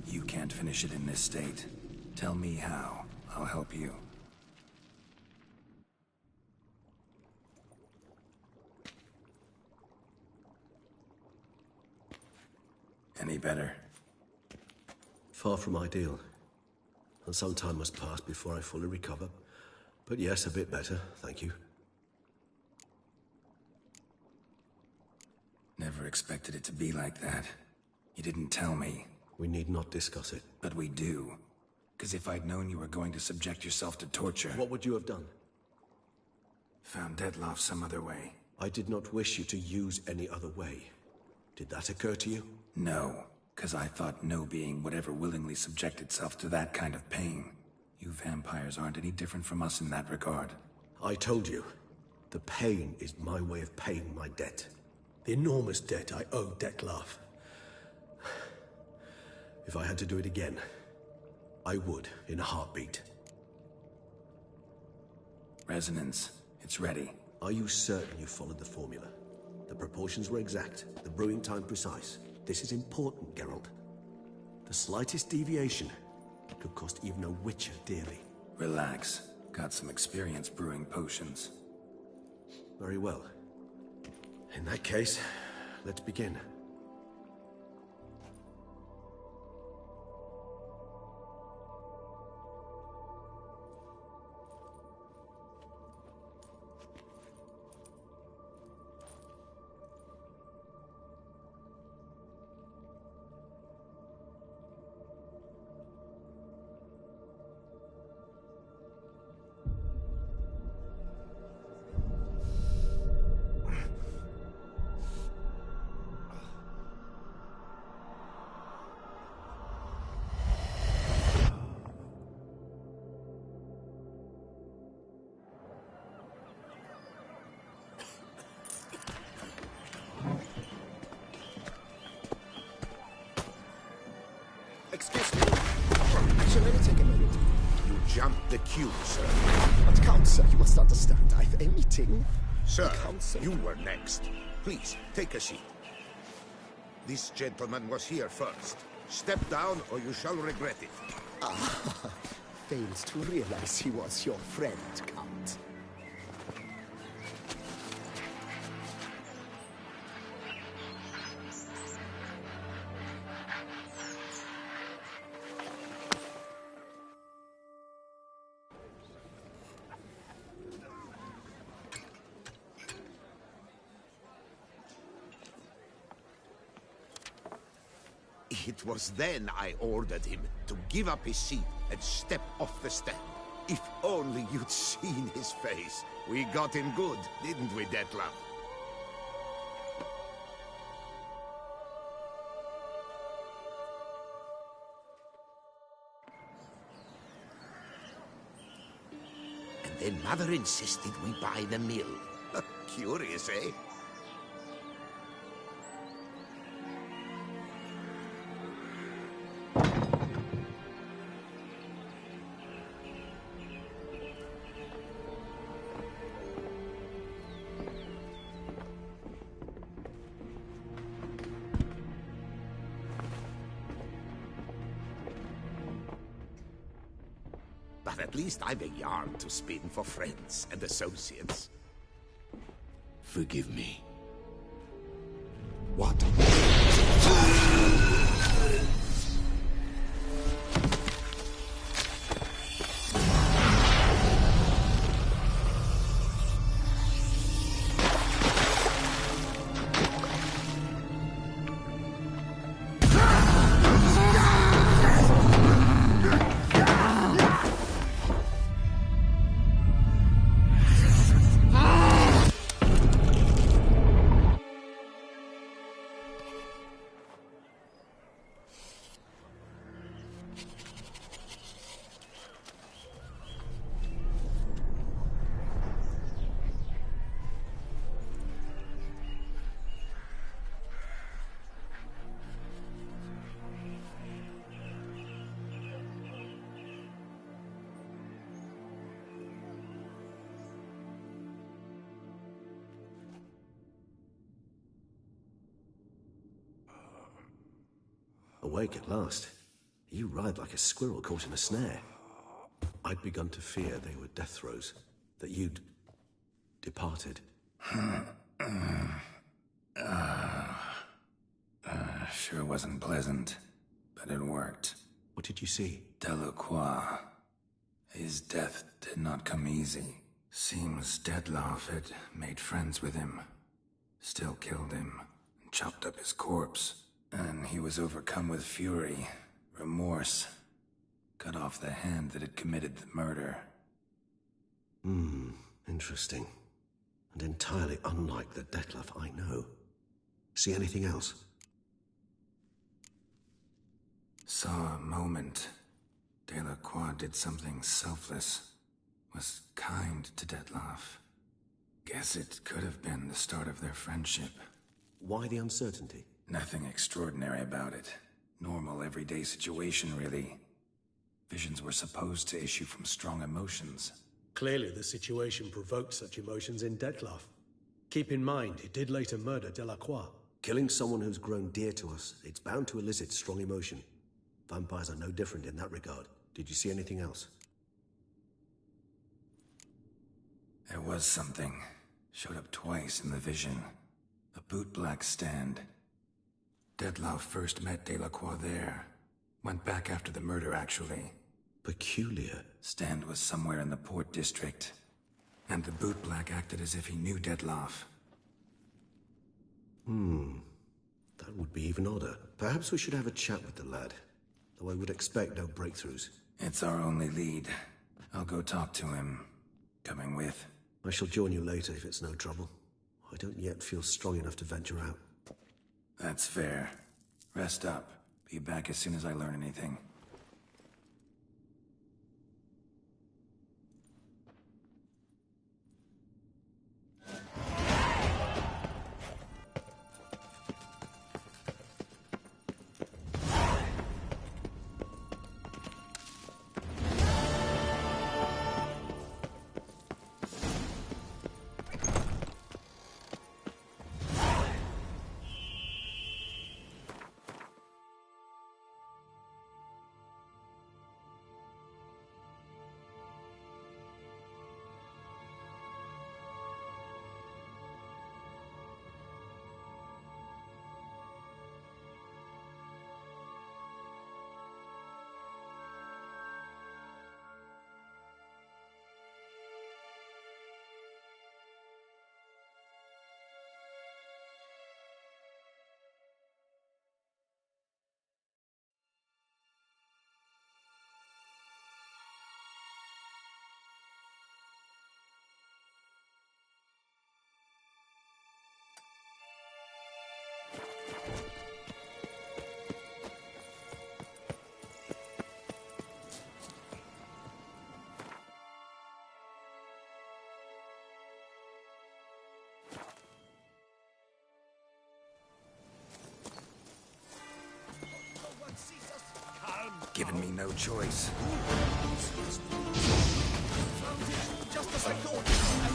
You can't finish it in this state. Tell me how. I'll help you. Any better? Far from ideal. And some time must pass before I fully recover. But yes, a bit better, thank you. Never expected it to be like that. You didn't tell me. We need not discuss it. But we do. Because if I'd known you were going to subject yourself to torture... What would you have done? Found Dettlaff some other way. I did not wish you to use any other way. Did that occur to you? No, because I thought no being would ever willingly subject itself to that kind of pain. You vampires aren't any different from us in that regard. I told you, the pain is my way of paying my debt. The enormous debt I owe Dettlaff. If I had to do it again, I would, in a heartbeat. Resonance. It's ready. Are you certain you followed the formula? The proportions were exact, the brewing time precise. This is important, Geralt. The slightest deviation could cost even a witcher dearly. Relax. Got some experience brewing potions. Very well. In that case, let's begin. Excuse me. Shall I take a minute? You jumped the queue, sir. But Count, sir, you must understand. I've a meeting. Sir, Counsel. you were next. Please, take a seat. This gentleman was here first. Step down or you shall regret it. Ah, fails to realize he was your friend, Count. It was then I ordered him to give up his seat and step off the stand. If only you'd seen his face. We got him good, didn't we, Dettlaff? And then Mother insisted we buy the mill. Curious, eh? But at least I've a yarn to spin for friends and associates. Forgive me. What? Awake at last. You writhe like a squirrel caught in a snare. I'd begun to fear they were death throes, that you'd departed. Sure wasn't pleasant, but it worked. What did you see? Delacroix. His death did not come easy. Seems Dettlaff had made friends with him, still killed him, and chopped up his corpse. And he was overcome with fury, remorse, cut off the hand that had committed the murder. Interesting. And entirely unlike the Dettlaff I know. See anything else? Saw a moment. Delacroix did something selfless. Was kind to Dettlaff. Guess it could have been the start of their friendship. Why the uncertainty? Nothing extraordinary about it. Normal, everyday situation, really. Visions were supposed to issue from strong emotions. Clearly the situation provoked such emotions in Dettlaff. Keep in mind, he did later murder Delacroix. Killing someone who's grown dear to us, it's bound to elicit strong emotion. Vampires are no different in that regard. Did you see anything else? There was something. Showed up twice in the vision. A bootblack stand. Dettlaff first met Delacroix there. Went back after the murder, actually. Peculiar. Stand was somewhere in the Port District. And the bootblack acted as if he knew Dettlaff. That would be even odder. Perhaps we should have a chat with the lad. Though I would expect no breakthroughs. It's our only lead. I'll go talk to him. Coming with? I shall join you later if it's no trouble. I don't yet feel strong enough to venture out. That's fair. Rest up. Be back as soon as I learn anything. Given me no choice. Just as I thought.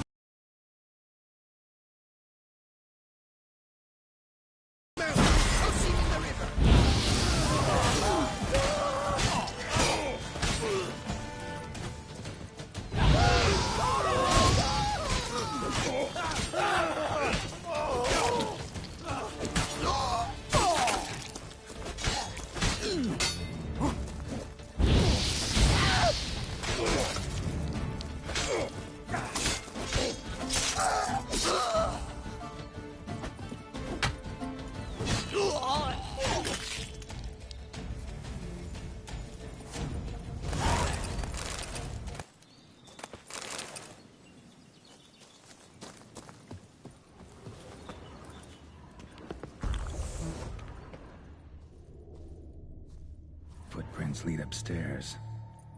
Footprints lead upstairs.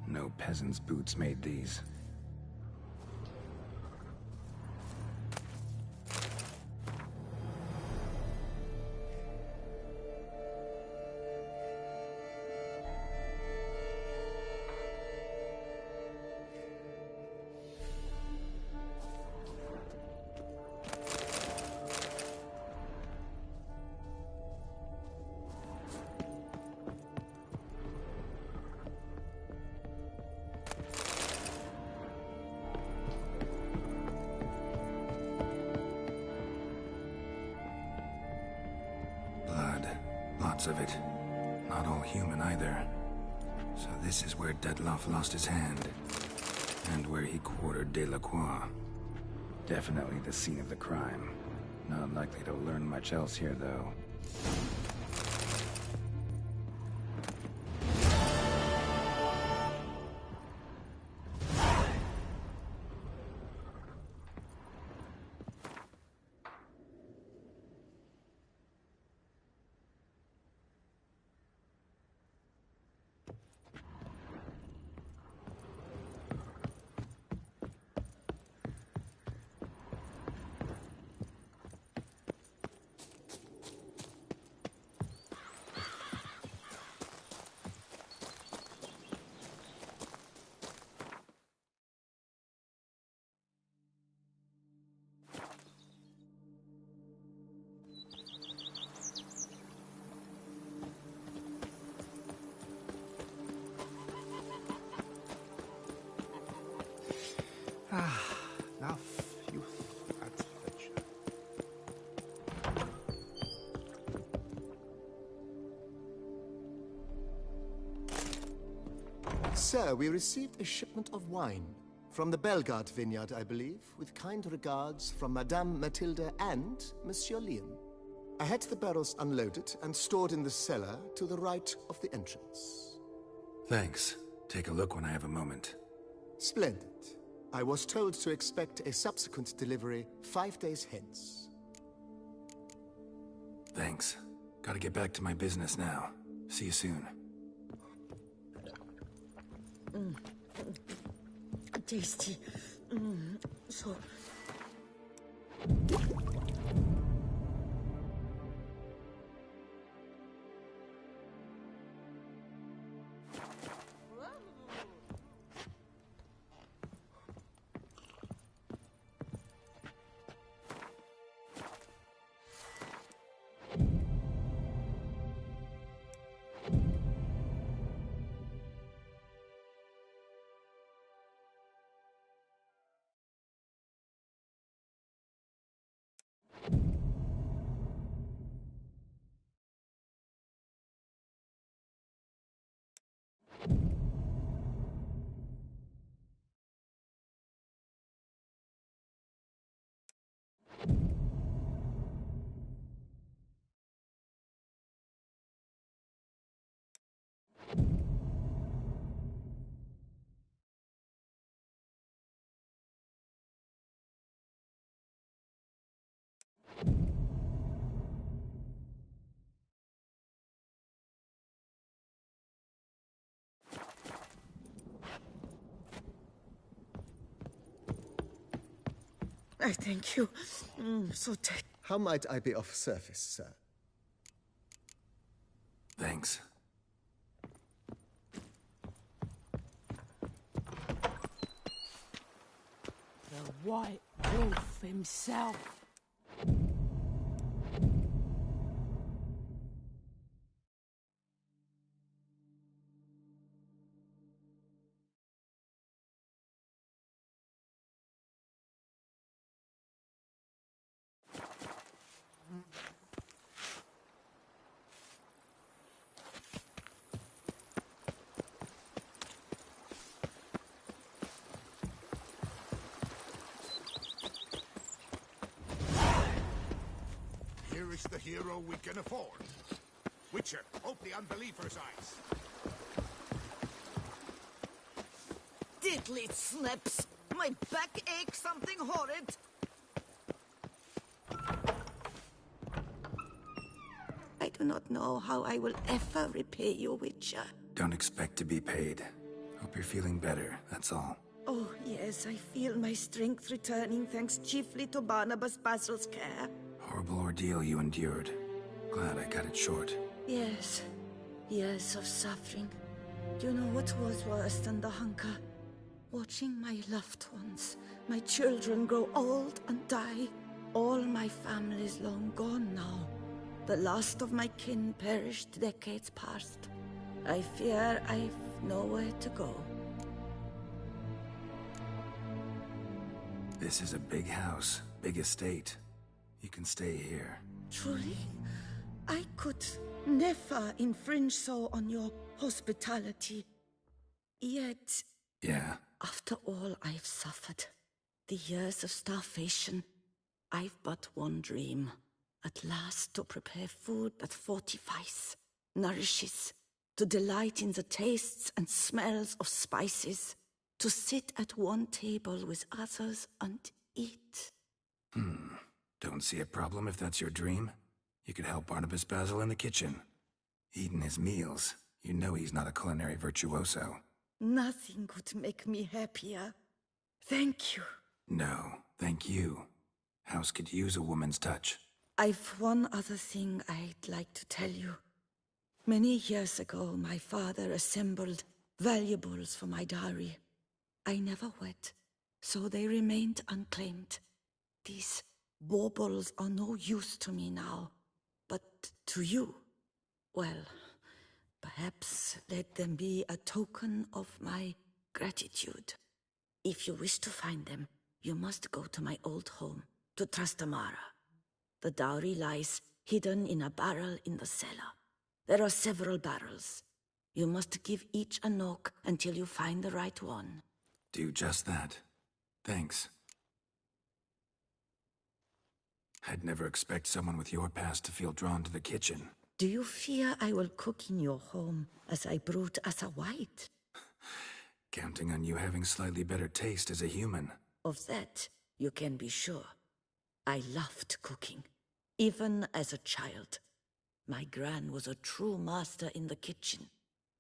No peasant's boots made these. reports of it. Not all human either. So this is where Dettlaff lost his hand. And where he quartered Delacroix. Definitely the scene of the crime. Not likely to learn much else here, though. Enough youth and pleasure. Sir, we received a shipment of wine. From the Bellegarde vineyard, I believe, with kind regards from Madame Mathilde and Monsieur Liam. I had the barrels unloaded and stored in the cellar to the right of the entrance. Thanks. Take a look when I have a moment. Splendid. I was told to expect a subsequent delivery 5 days hence. Thanks. Gotta get back to my business now. See you soon. Tasty. So... I thank you. So take. How might I be of service, sir? Thanks. The White Wolf himself. Here is the hero we can afford. Witcher, open the unbeliever's eyes. Diddly snips! My back aches something horrid. I do not know how I will ever repay you, Witcher. Don't expect to be paid. Hope you're feeling better, that's all. Oh, yes, I feel my strength returning thanks chiefly to Barnabas Basil's care. Horrible ordeal you endured. Glad I cut it short. Yes, years of suffering. Do you know what was worse than the hunger? Watching my loved ones, my children grow old and die. All my family is long gone now. The last of my kin perished decades past. I fear I've nowhere to go. This is a big house, big estate. You can stay here. Truly? I could never infringe so on your hospitality. Yet, Yeah. after all I've suffered, the years of starvation, I've but one dream. At last to prepare food that fortifies, nourishes, to delight in the tastes and smells of spices, to sit at one table with others and eat. Don't see a problem if that's your dream. You could help Barnabas Basil in the kitchen. Eating his meals. You know he's not a culinary virtuoso. Nothing could make me happier. Thank you. No, thank you. House could use a woman's touch. I've one other thing I'd like to tell you. Many years ago, my father assembled valuables for my dowry. I never wed, so they remained unclaimed. These baubles are no use to me now, but to you, well, perhaps let them be a token of my gratitude. If you wish to find them, you must go to my old home, to Trastamara. The dowry lies hidden in a barrel in the cellar. There are several barrels. You must give each a knock until you find the right one. Do just that. Thanks. I'd never expect someone with your past to feel drawn to the kitchen. Do you fear I will cook in your home as I brewed as a white? Counting on you having slightly better taste as a human. Of that, you can be sure. I loved cooking, even as a child. My gran was a true master in the kitchen.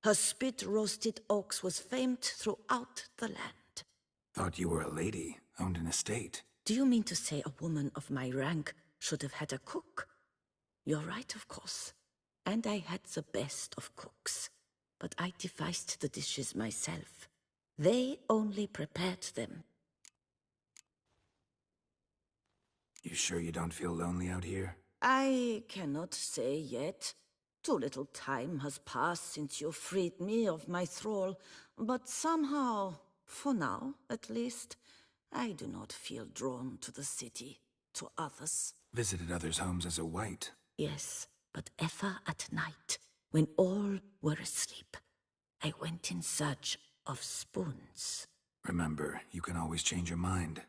Her spit-roasted ox was famed throughout the land. Thought you were a lady, owned an estate. Do you mean to say a woman of my rank should have had a cook? You're right, of course. And I had the best of cooks. But I devised the dishes myself. They only prepared them. You sure you don't feel lonely out here? I cannot say yet. Too little time has passed since you freed me of my thrall, but somehow, for now at least, I do not feel drawn to the city, to others. Visited others' homes as a white? Yes, but ever at night, when all were asleep, I went in search of spoons. Remember, you can always change your mind.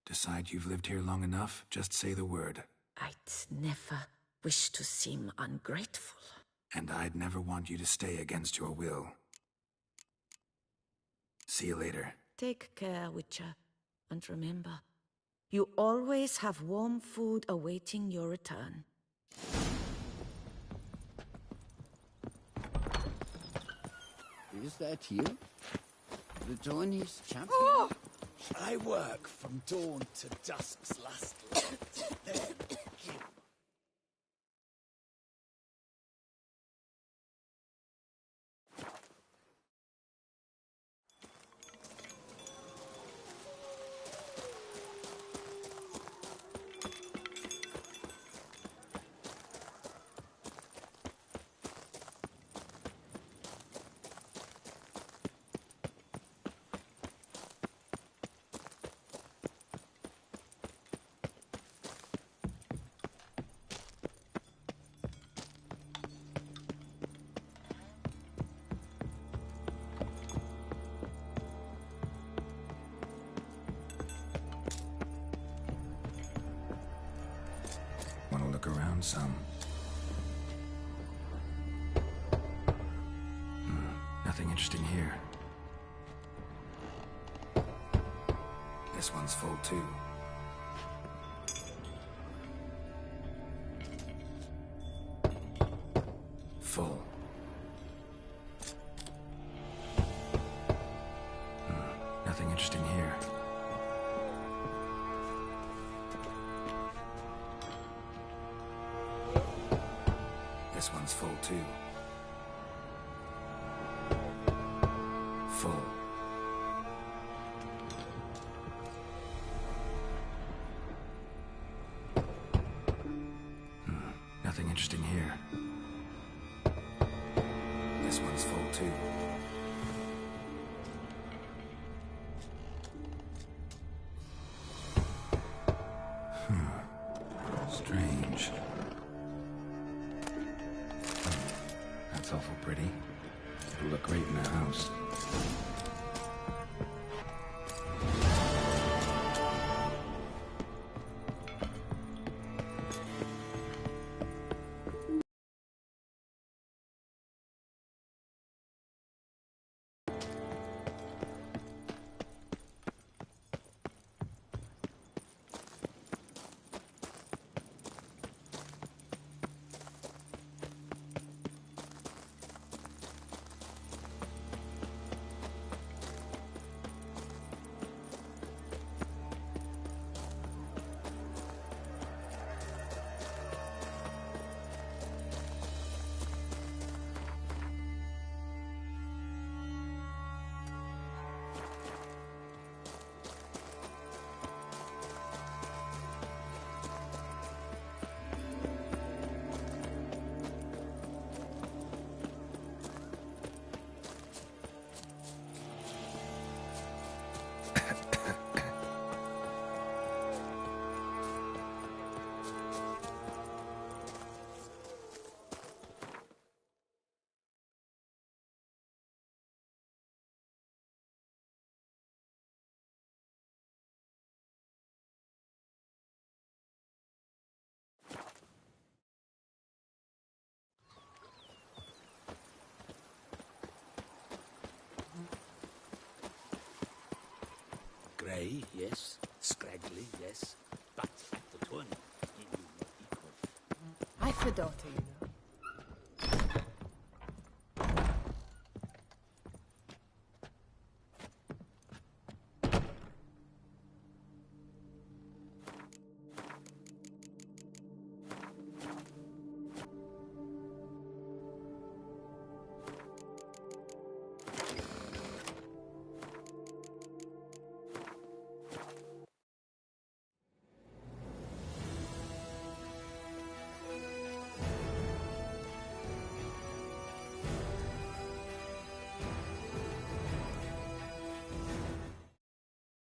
Decide you've lived here long enough, just say the word. I'd never wish to seem ungrateful. And I'd never want you to stay against your will. See you later. Take care, Witcher. And remember, you always have warm food awaiting your return. Is that you? The Dornies champion? Oh! I work from dawn to dusk's last light. Then Want to look around some? Nothing interesting here. This one's full too. Full. Nothing interesting here. This one's full too. Full. Nothing interesting here. This one's full too. Strange. pretty. It'll look great in the house. Grey, yes. Scraggly, yes. But the tourney, he knew not equal. I fedotto you.